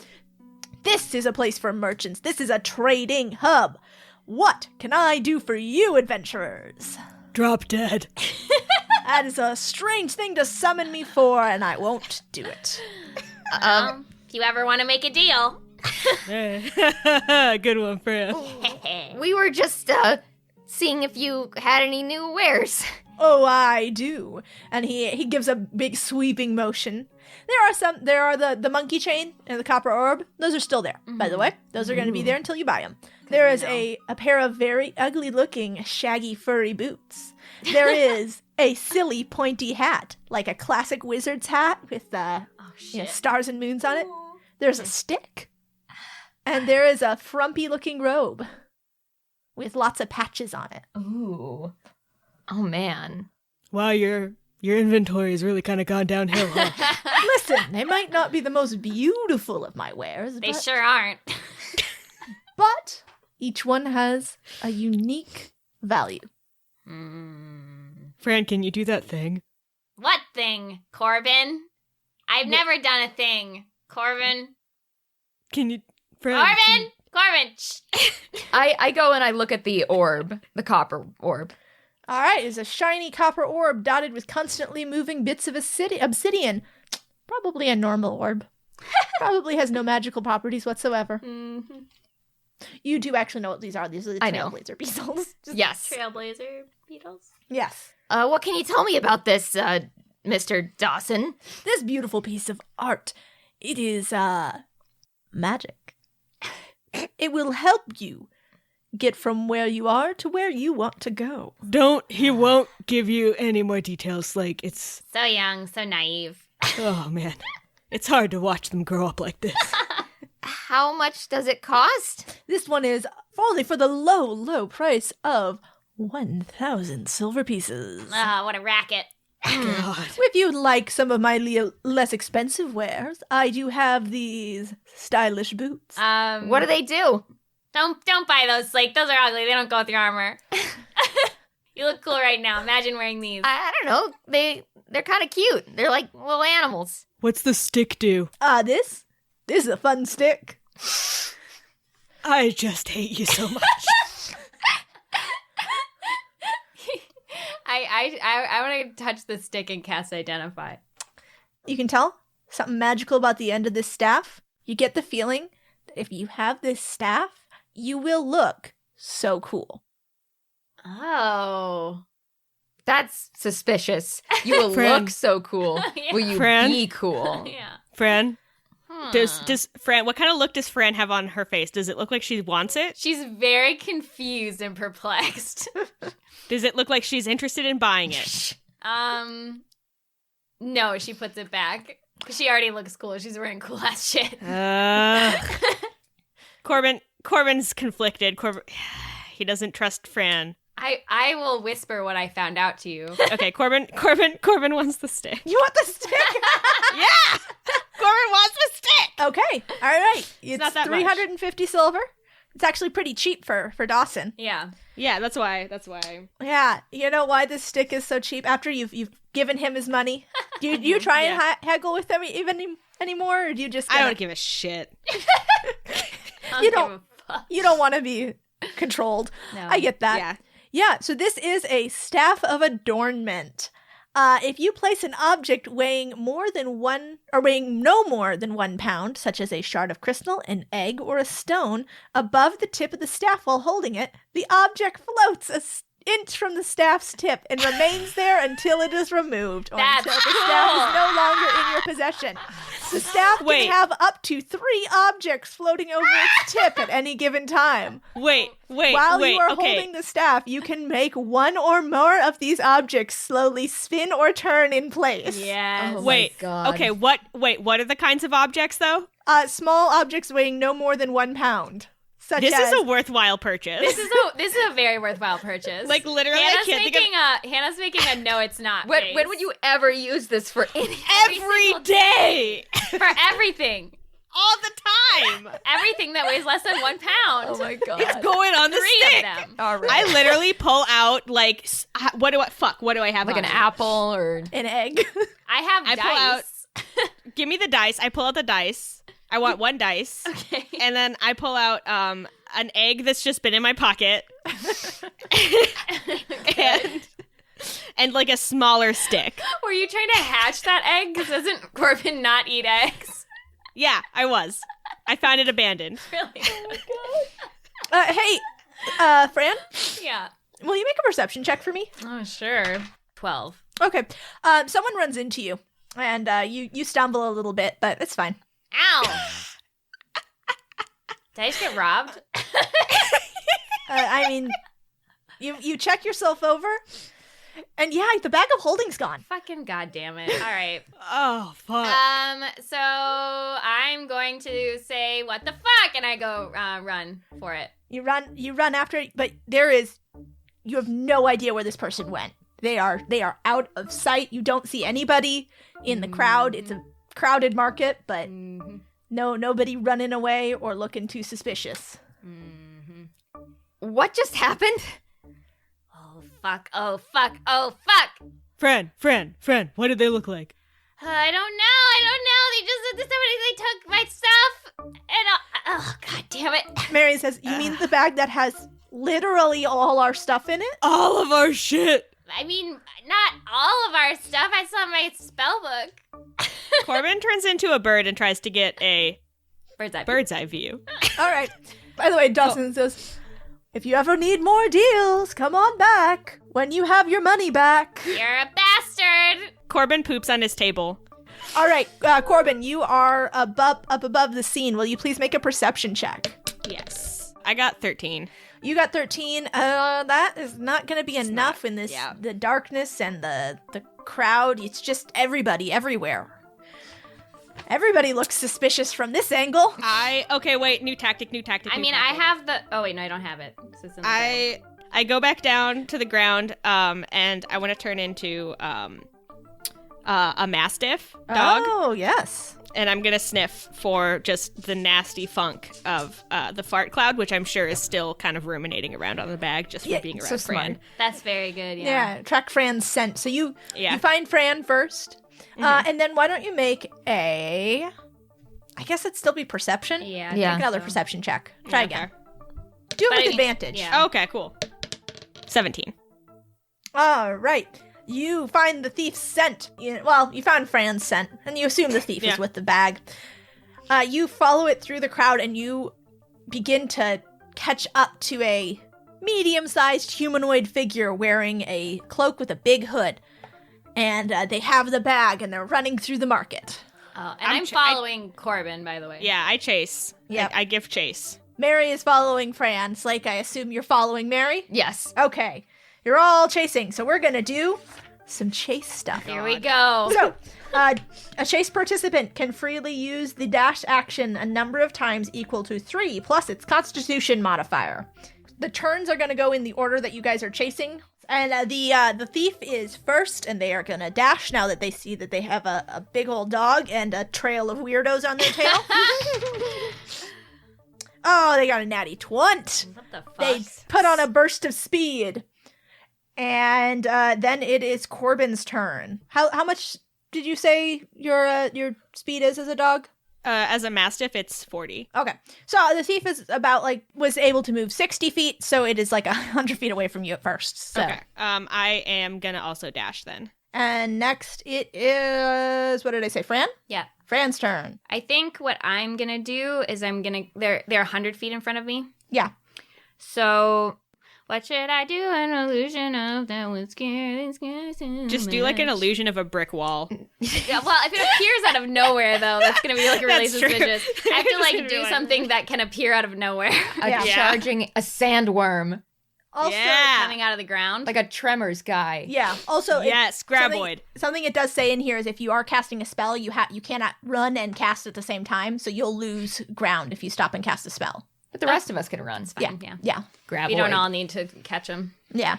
This is a place for merchants. This is a trading hub. What can I do for you, adventurers? Drop dead. That is a strange thing to summon me for, and I won't do it. If you ever want to make a deal. Good one, Fran. We were just seeing if you had any new wares. Oh, I do. And he gives a big sweeping motion. There are the monkey chain and the copper orb. Those are still there, by the way. Those are going to be there until you buy them. There is a pair of very ugly looking shaggy furry boots. There is a silly pointy hat, like a classic wizard's hat with stars and moons on it. There's a stick. And there is a frumpy looking robe with lots of patches on it. Ooh. Oh, man. Wow, your inventory has really kind of gone downhill, huh? Listen, they might not be the most beautiful of my wares, They sure aren't. but each one has a unique value. Fran, can you do that thing? What thing, Corbin? I've never done a thing. Corbin? Can you... Fran, Corbin! Shh. I go and I look at the orb, the copper orb. All right, it's a shiny copper orb dotted with constantly moving bits of obsidian. Probably a normal orb. Probably has no magical properties whatsoever. Mm-hmm. You do actually know what these are. These are the I know. Trailblazer beetles. Yes. Trailblazer beetles? Yes. What can you tell me about this, Mr. Dawson? This beautiful piece of art. It is, magic. It will help you get from where you are to where you want to go. he won't give you any more details, like it's... So young, so naive. Oh, man. It's hard to watch them grow up like this. How much does it cost? This one is only for the low, low price of 1,000 silver pieces. What a racket. God. If you'd like some of my less expensive wares, I do have these stylish boots. What do they do? Don't buy those. Like, those are ugly. They don't go with your armor. You look cool right now. Imagine wearing these. I don't know. They're kind of cute. They're like little animals. What's the stick do? This is a fun stick. I just hate you so much. I want to touch the stick and cast Identify. You can tell something magical about the end of this staff. You get the feeling that if you have this staff, you will look so cool. Oh. That's suspicious. You will Fran. look so cool. Yeah. Will you Fran? be cool? Yeah. Fran, Hmm. Does Fran? What kind of look does Fran have on her face? Does it look like she wants it? She's very confused and perplexed. Does it look like she's interested in buying it? No, she puts it back. She already looks cool. She's wearing cool ass shit. Corbin's conflicted. He doesn't trust Fran. I will whisper what I found out to you. Okay, Corbin wants the stick. You want the stick? Yeah, Corbin wants the stick. Okay, all right. It's not that much. 350 silver. It's actually pretty cheap for Dawson. Yeah. Yeah, that's why. Yeah, you know why this stick is so cheap? After you've given him his money, do you try and haggle with him even anymore, or do you just? I don't give a shit. You don't want to be controlled. No. I get that. Yeah. So this is a staff of adornment. If you place an object weighing no more than 1 pound, such as a shard of crystal, an egg, or a stone, above the tip of the staff while holding it, the object floats an inch from the staff's tip and remains there until it is removed, or That's until the staff is no longer in your possession. The staff can have up to 3 objects floating over its tip at any given time. Wait. While you are okay. holding the staff, you can make one or more of these objects slowly spin or turn in place. Yes. Oh my Wait. God. Okay. What are the kinds of objects though? Small objects weighing no more than 1 pound. Such This as is a worthwhile purchase. This is a very worthwhile purchase. Like literally, I can't think of Hannah's making a no, it's not. When face. would you ever use this for anything? every day, For everything. all the time. Everything that weighs less than 1 pound. Oh my God. It's going on the 3 stick. of them. All right. I literally pull out like what do I have like on an me? apple or... an egg. I have I pull out- dice. Give me the dice. I pull out the dice. I want 1 dice. Okay. And then I pull out an egg that's just been in my pocket. and like a smaller stick. Were you trying to hatch that egg? Because doesn't Corbin not eat eggs? Yeah, I was. I found it abandoned. Really? Hey, Fran, Yeah. will you make a perception check for me? Oh, sure. 12. Okay. Someone runs into you, and you stumble a little bit, but it's fine. Ow! Did I just get robbed? I mean, you check yourself over, and yeah, the bag of holding's gone. Fucking goddamn it. All right. Oh, fuck. So I'm going to say, what the fuck? And I go run for it. You run after it, but you have no idea where this person went. They are out of sight. You don't see anybody in the crowd. It's a crowded market, but nobody running away or looking too suspicious. What just happened? Oh, fuck. Oh, fuck. Oh, fuck. Fran, what did they look like? I don't know. They just they took my stuff. And, oh, god damn it. Mary says, you mean the bag that has literally all our stuff in it? All of our shit! I mean, not all of our stuff. I saw my spell book. Corbin turns into a bird and tries to get a Bird's eye view. All right. By the way, Dawson says, if you ever need more deals, come on back when you have your money back. You're a bastard. Corbin poops on his table. All right, Corbin, you are up above the scene. Will you please make a perception check? Yes. I got 13. You got 13. That is not going to be enough in this the darkness and the crowd. It's just everybody everywhere. Everybody looks suspicious from this angle. Okay, wait, new tactic. I mean, I have the... Oh, wait, no, I don't have it. So it's in the bag. I go back down to the ground, and I want to turn into a mastiff dog. Oh, yes. And I'm going to sniff for just the nasty funk of the fart cloud, which I'm sure is still kind of ruminating around on the bag just for being around Fran. That's very good, Yeah, track Fran's scent. So you find Fran first, and then why don't you make I guess it'd still be perception? Yeah. Make another perception check. Try again. Do it with advantage. Yeah. Okay, cool. 17. All right. You find the thief's scent. You found Fran's scent, and you assume the thief is with the bag. You follow it through the crowd, and you begin to catch up to a medium-sized humanoid figure wearing a cloak with a big hood. And they have the bag, and they're running through the market. Oh, and I'm following Corbin, by the way. Yeah, I chase. Yep. I give chase. Mary is following Fran. Slake, I assume you're following Mary? Yes. Okay. You're all chasing, so we're gonna do some chase stuff. Here we go. So, a chase participant can freely use the dash action a number of times equal to 3, plus its Constitution modifier. The turns are gonna go in the order that you guys are chasing. And the thief is first, and they are gonna dash now that they see that they have a big old dog and a trail of weirdos on their tail. Oh, they got a natty 20. What the fuck? They put on a burst of speed. And then it is Corbin's turn. How much did you say your speed is as a dog? As a mastiff, it's 40. Okay. So the thief is was able to move 60 feet, so it is 100 feet away from you at first. So. Okay. I am gonna also dash then. And next it is, what did I say, Fran? Yeah. Fran's turn. I think what I'm going to do is they're 100 feet in front of me. Yeah. So... What should I do? An illusion of that would scare so Just do an illusion of a brick wall. Yeah, well, if it appears out of nowhere, though, that's going to be really That's true. suspicious. I have to do something that can appear out of nowhere. Charging a sandworm. Also, Coming out of the ground. Like a Tremors guy. Yeah. Also, Yes, Graboid. Something it does say in here is if you are casting a spell, you cannot run and cast at the same time, so you'll lose ground if you stop and cast a spell. But the rest of us can run. It's fine, yeah. Yeah. Grab We don't all need to catch them. Yeah.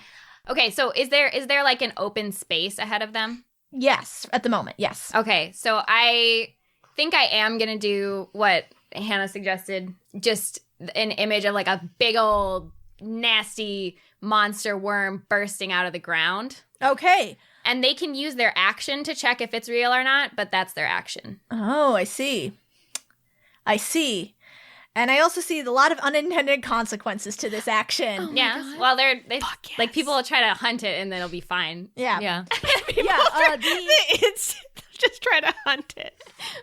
Okay, so is there an open space ahead of them? Yes. At the moment, yes. Okay, so I think I am going to do what Hannah suggested, just an image of a big old nasty monster worm bursting out of the ground. Okay. And they can use their action to check if it's real or not, but that's their action. Oh, I see. And I also see a lot of unintended consequences to this action. Yeah. Well, they like people will try to hunt it and then it'll be fine. Yeah. Yeah. It's just try to hunt it.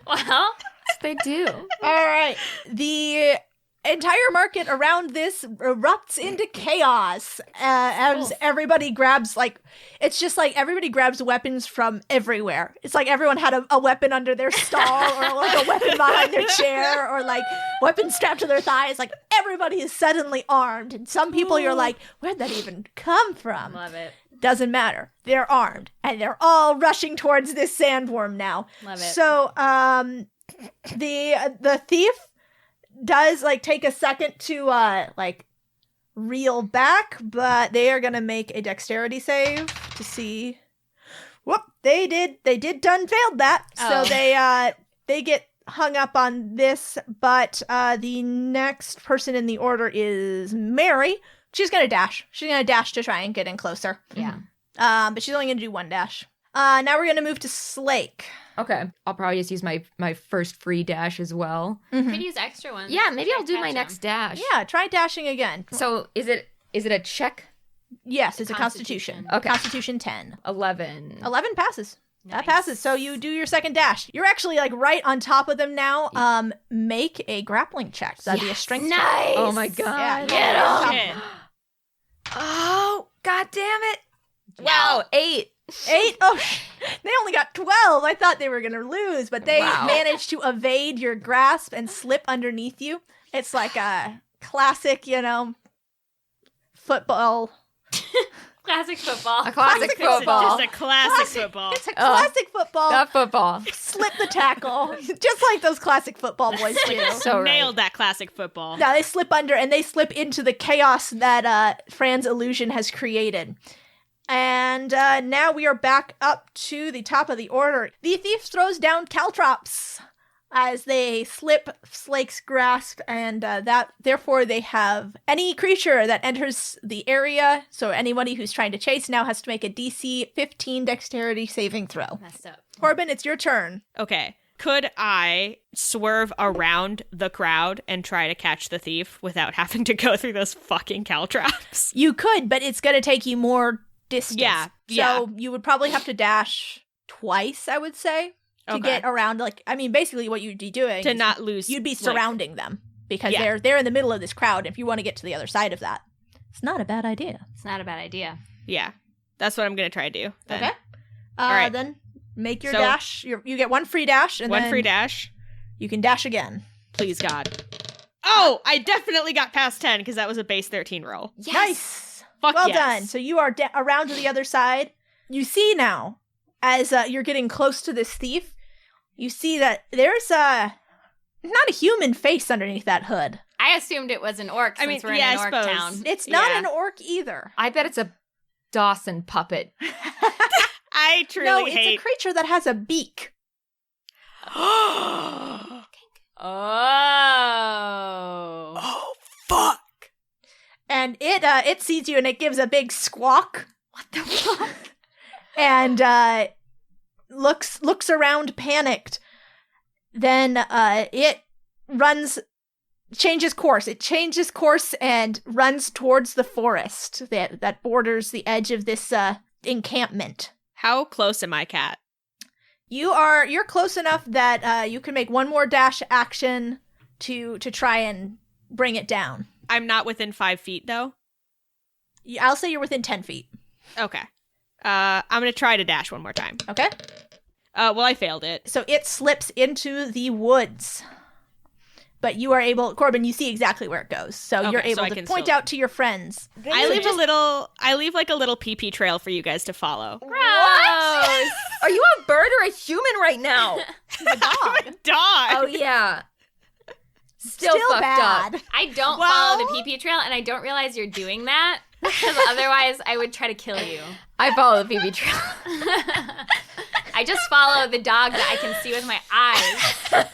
Well, They do. All right. The entire market around this erupts into chaos as everybody grabs, it's just like everybody grabs weapons from everywhere. It's like everyone had a weapon under their stall or like a weapon behind their chair or like weapons strapped to their thighs. Like everybody is suddenly armed. And some people you're like, where'd that even come from? love it. Doesn't matter. They're armed and they're all rushing towards this sandworm now. Love it. So the thief does take a second to reel back, but they are gonna make a dexterity save to see. Whoop! They failed that. So they get hung up on this. But the next person in the order is Mary. She's gonna dash. She's gonna dash to try and get in closer. Yeah. But she's only gonna do one dash. Now we're gonna move to Slake. Okay. I'll probably just use my first free dash as well. Mm-hmm. Could use extra ones. Yeah, maybe Try I'll do my catch next 'em. dash. Yeah, try dashing again. So is it a check? Yes, it's a Constitution. Okay. Constitution 10. 11. 11 passes. That Nice. passes. So you do your second dash. You're actually right on top of them now. Make a grappling check. That'd be a strength check. Nice. Oh my god. Yeah, Shit. Oh, god damn it. Wow, 8. 8. Oh, they only got 12. I thought they were going to lose, but they Wow. managed to evade your grasp and slip underneath you. It's like a classic, football. Classic football. A classic football. Just a classic football. It's a classic football. Not football. Slip the tackle. Just like those classic football boys do. So Nailed that classic football. Now they slip under and they slip into the chaos that Fran's illusion has created. And now we are back up to the top of the order. The thief throws down caltrops as they slip Slake's grasp, and that therefore they have any creature that enters the area. So anybody who's trying to chase now has to make a DC 15 dexterity saving throw. Messed up. Corbin, it's your turn. Okay. Could I swerve around the crowd and try to catch the thief without having to go through those fucking caltrops? You could, but it's going to take you more distance. Yeah, So you would probably have to dash twice, I would say, to Okay. get around. Basically what you'd be doing To is not lose. you'd be surrounding them because Yeah. they're in the middle of this crowd. If you want to get to the other side of that, it's not a bad idea. It's not a bad idea. Yeah. That's what I'm going to try to do. Then. Okay. right. Then make your So- dash. You get one free dash, and One then free dash. you can dash again. Please, God. Oh, I definitely got past 10 because that was a base 13 roll. Nice. Fuck Well yes. done. So you are around to the other side. You see now, as you're getting close to this thief, you see that there's not a human face underneath that hood. I assumed it was an orc since we're in I an orc suppose. town. It's not Yeah. an orc either. I bet it's a Dawson puppet. I truly No, it's hate. a creature that has a beak. Oh. Oh, fuck. And it sees you and it gives a big squawk. What the fuck? And looks around panicked. Then it changes course. It changes course and runs towards the forest that borders the edge of this encampment. How close am I, Kat? You're close enough that you can make one more dash action to try and bring it down. I'm not within 5 feet, though. I'll say you're within 10 feet. Okay. I'm going to try to dash one more time. Okay? Well, I failed it. So it slips into the woods. But you are able, Corbin, you see exactly where it goes. So you're Okay, so able I to can point still- out to your friends. I leave like a little pee-pee trail for you guys to follow. What? Are you a bird or a human right now? The dog. Dog! Oh yeah. Still fucked bad. up. I don't Well- follow the pee-pee trail, and I don't realize you're doing that, because otherwise I would try to kill you. I follow the PB trail. I just follow the dog that I can see with my eyes.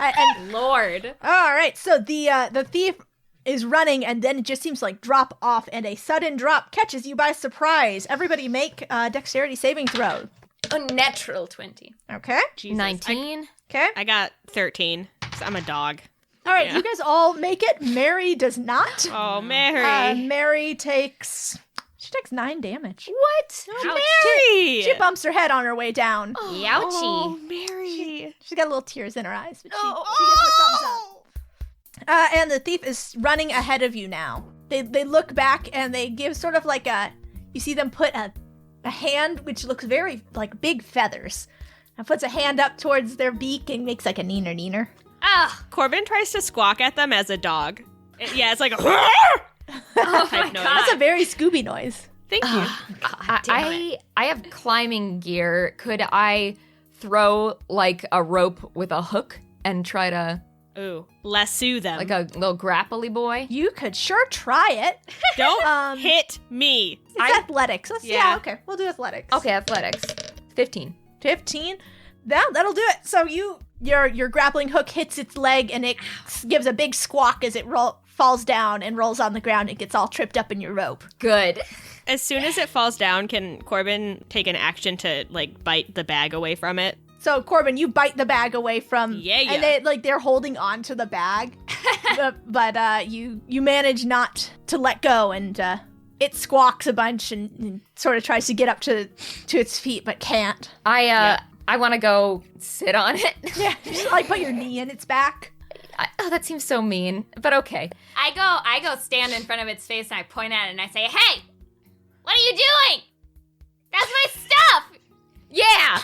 And Lord. all right, so the thief is running, and then it just seems like drop off, and a sudden drop catches you by surprise. Everybody make a dexterity saving throw. A natural 20. Okay. Jesus. 19. Okay. I got 13. 'Cause I'm a dog. All right, you guys all make it. Mary does not. Oh, Mary. Mary takes 9 damage. What? Mary! She bumps her head on her way down. Ouchie. Oh, Mary. She's got little tears in her eyes, but she gives a thumbs up. And the thief is running ahead of you now. They look back and they give sort of like you see them put a hand which looks very like big feathers, and puts a hand up towards their beak and makes like a neener neener. Corbin tries to squawk at them as a dog. It's like a type noise. That's a very Scooby noise. Thank you. I have climbing gear. Could I throw like a rope with a hook and try to lasso them. like a little grapply boy? You could sure try it. Don't hit me. It's athletics. Yeah, okay. We'll do athletics. Okay, athletics. 15. 15? That'll do it. So your grappling hook hits its leg and it gives a big squawk as it falls down and rolls on the ground and gets all tripped up in your rope. Good. As soon as it falls down, can Corbin take an action to like bite the bag away from it? So Corbin, you bite the bag away from, and they're holding on to the bag, but you manage not to let go, and it squawks a bunch and sort of tries to get up to its feet, but can't. I want to go sit on it. Yeah, just like put your knee in its back. That seems so mean, but okay. I go stand in front of its face and I point at it and I say, "Hey, what are you doing? That's my stuff." Yeah.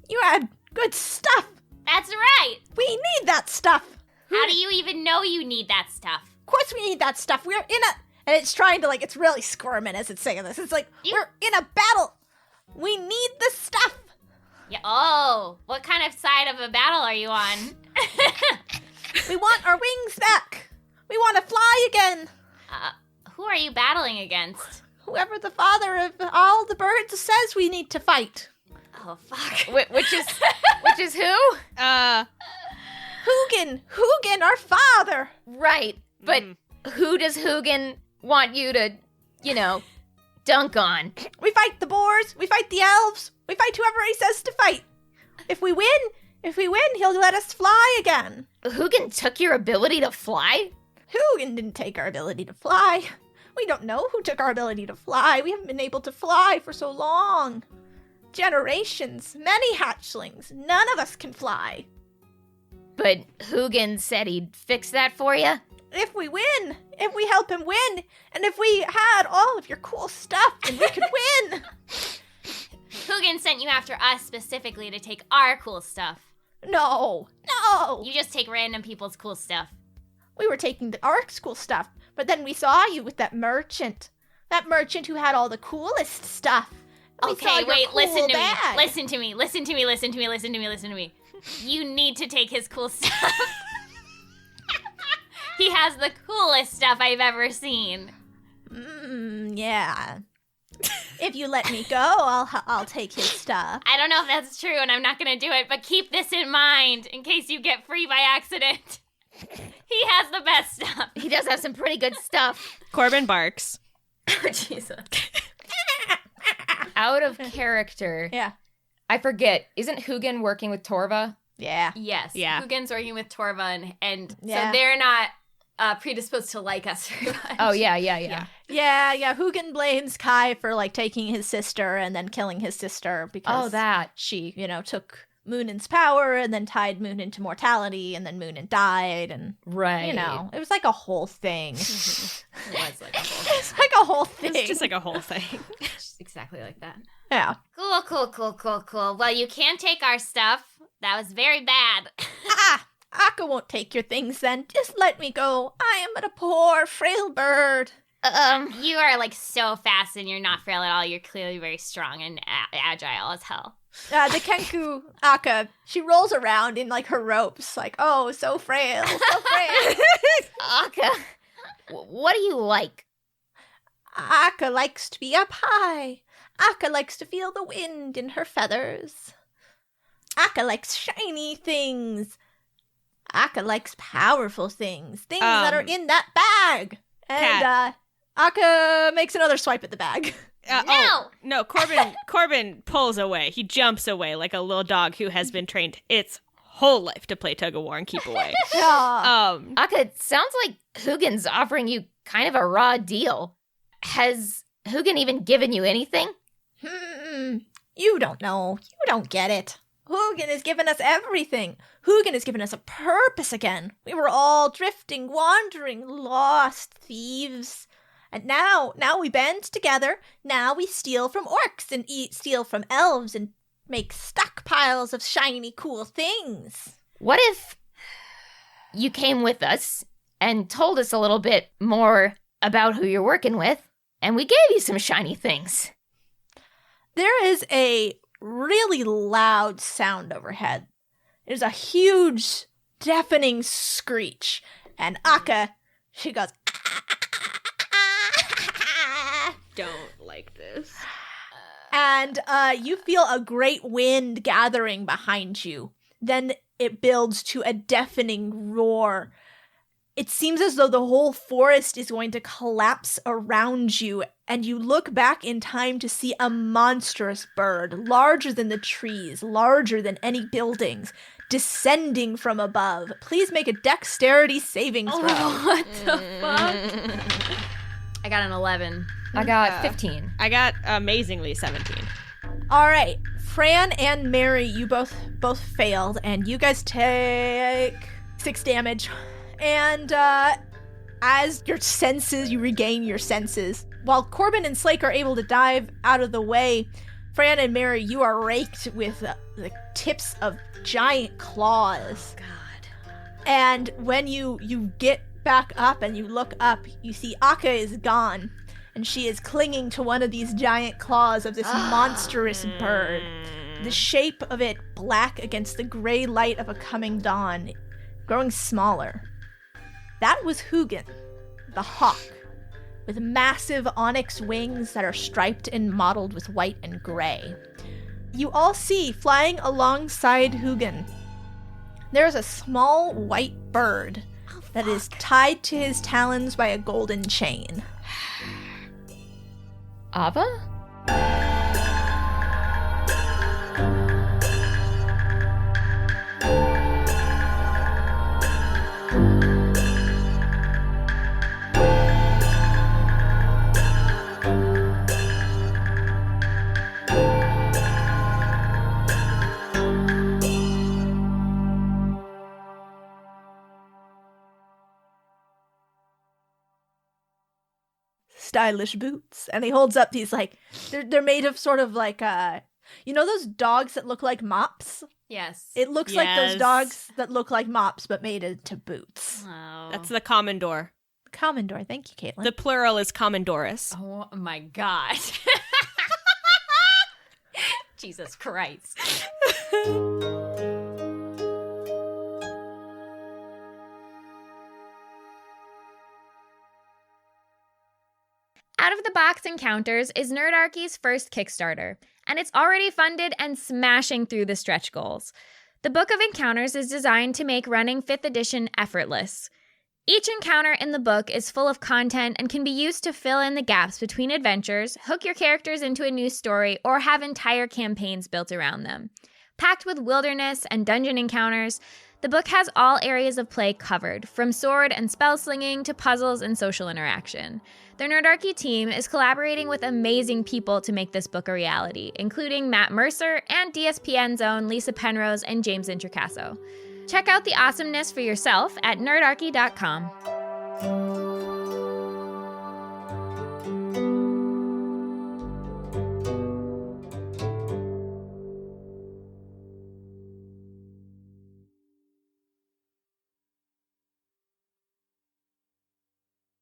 You had good stuff. That's right. We need that stuff. How do you even know you need that stuff? Of course we need that stuff. We're in and it's trying to it's really squirming as it's saying this. It's like, we're in a battle. We need the stuff. Yeah. Oh, what kind of side of a battle are you on? We want our wings back. We want to fly again. Who are you battling against? Whoever the father of all the birds says we need to fight. Oh, fuck. Which is who? Hugin, our father. Right, but who does Hugin want you to, dunk on? We fight the boars. We fight the elves. We fight whoever he says to fight. If we win, he'll let us fly again. Hugin took your ability to fly? Hugin didn't take our ability to fly. We don't know who took our ability to fly. We haven't been able to fly for so long. Generations, many hatchlings. None of us can fly. But Hugin said he'd fix that for you? If we win, if we help him win, and if we had all of your cool stuff, then we could win. Hugin sent you after us specifically to take our cool stuff. No. You just take random people's cool stuff. We were taking our cool stuff, but then we saw you with that merchant. That merchant who had all the coolest stuff. Okay, wait, listen to me. You need to take his cool stuff. He has the coolest stuff I've ever seen. Yeah. If you let me go, I'll take his stuff. I don't know if that's true, and I'm not gonna do it, but keep this in mind in case you get free by accident. He has the best stuff. He does have some pretty good stuff. Corbin barks. Oh, Jesus. Out of character. Yeah. I forget. Isn't Hugin working with Torva? Yeah. Yes. Yeah. Hugin's working with Torva, and Yeah. so they're not predisposed to like us very much. Oh, yeah. Yeah. Hugin blames Kai for taking his sister and then killing his sister because she, took Moonin's power and then tied Moonin to mortality and then Moonin died and right. It was like a whole thing. It was like a whole It's like a whole thing. It's just like a whole thing. Just exactly like that. Yeah. Cool. Well, you can't take our stuff. That was very bad. Akka won't take your things then. Just let me go. I am but a poor, frail bird. You are so fast and you're not frail at all. You're clearly very strong and agile as hell. The Kenku Akka, she rolls around in her ropes, oh, so frail. Akka, what do you like? Akka likes to be up high. Akka likes to feel the wind in her feathers. Akka likes shiny things. Akka likes powerful things. Things that are in that bag. And Akka makes another swipe at the bag. No, Corbin pulls away. He jumps away like a little dog who has been trained. It's whole life to play tug-of-war and keep away. Akka, it sounds like Hugin's offering you kind of a raw deal. Has Hugin even given you anything? You don't know. You don't get it. Hugin has given us everything. Hugin has given us a purpose again. We were all drifting, wandering, lost thieves. And now we band together. Now we steal from orcs and steal from elves and make stockpiles of shiny, cool things. What if you came with us and told us a little bit more about who you're working with, and we gave you some shiny things? There is a really loud sound overhead. There's a huge, deafening screech. And Akka, she goes, Don't like this. And you feel a great wind gathering behind you. Then it builds to a deafening roar. It seems as though the whole forest is going to collapse around you, and you look back in time to see a monstrous bird, larger than the trees, larger than any buildings, descending from above. Please make a dexterity saving throw. What the fuck? I got an 11. I got 15. I got amazingly 17. All right, Fran and Mary, you both failed, and you guys take 6 damage. And as you regain your senses, while Corbin and Slake are able to dive out of the way, Fran and Mary, you are raked with the tips of giant claws. God. And when you get back up and you look up, you see Akka is gone, and she is clinging to one of these giant claws of this monstrous bird. The shape of it black against the gray light of a coming dawn, growing smaller. That was Hugin, the hawk, with massive onyx wings that are striped and mottled with white and gray. You all see, flying alongside Hugin, there's a small white bird that is tied to his talons by a golden chain. Ava? Stylish boots. And he holds up these, like, they're made of sort of like, you know those dogs that look like mops? Yes. It looks like those dogs that look like mops, but made into boots. Oh. That's the Commodore. Commodore. Thank you, Caitlin. The plural is Commodorus. Oh my God. Jesus Christ. Out of the Box Encounters is Nerdarchy's first Kickstarter, and it's already funded and smashing through the stretch goals. The Book of Encounters is designed to make running 5th edition effortless. Each encounter in the book is full of content and can be used to fill in the gaps between adventures, hook your characters into a new story, or have entire campaigns built around them. Packed with wilderness and dungeon encounters, the book has all areas of play covered, from sword and spell slinging to puzzles and social interaction. The Nerdarchy team is collaborating with amazing people to make this book a reality, including Matt Mercer and DSPN's own Lisa Penrose and James Introcaso. Check out the awesomeness for yourself at nerdarchy.com.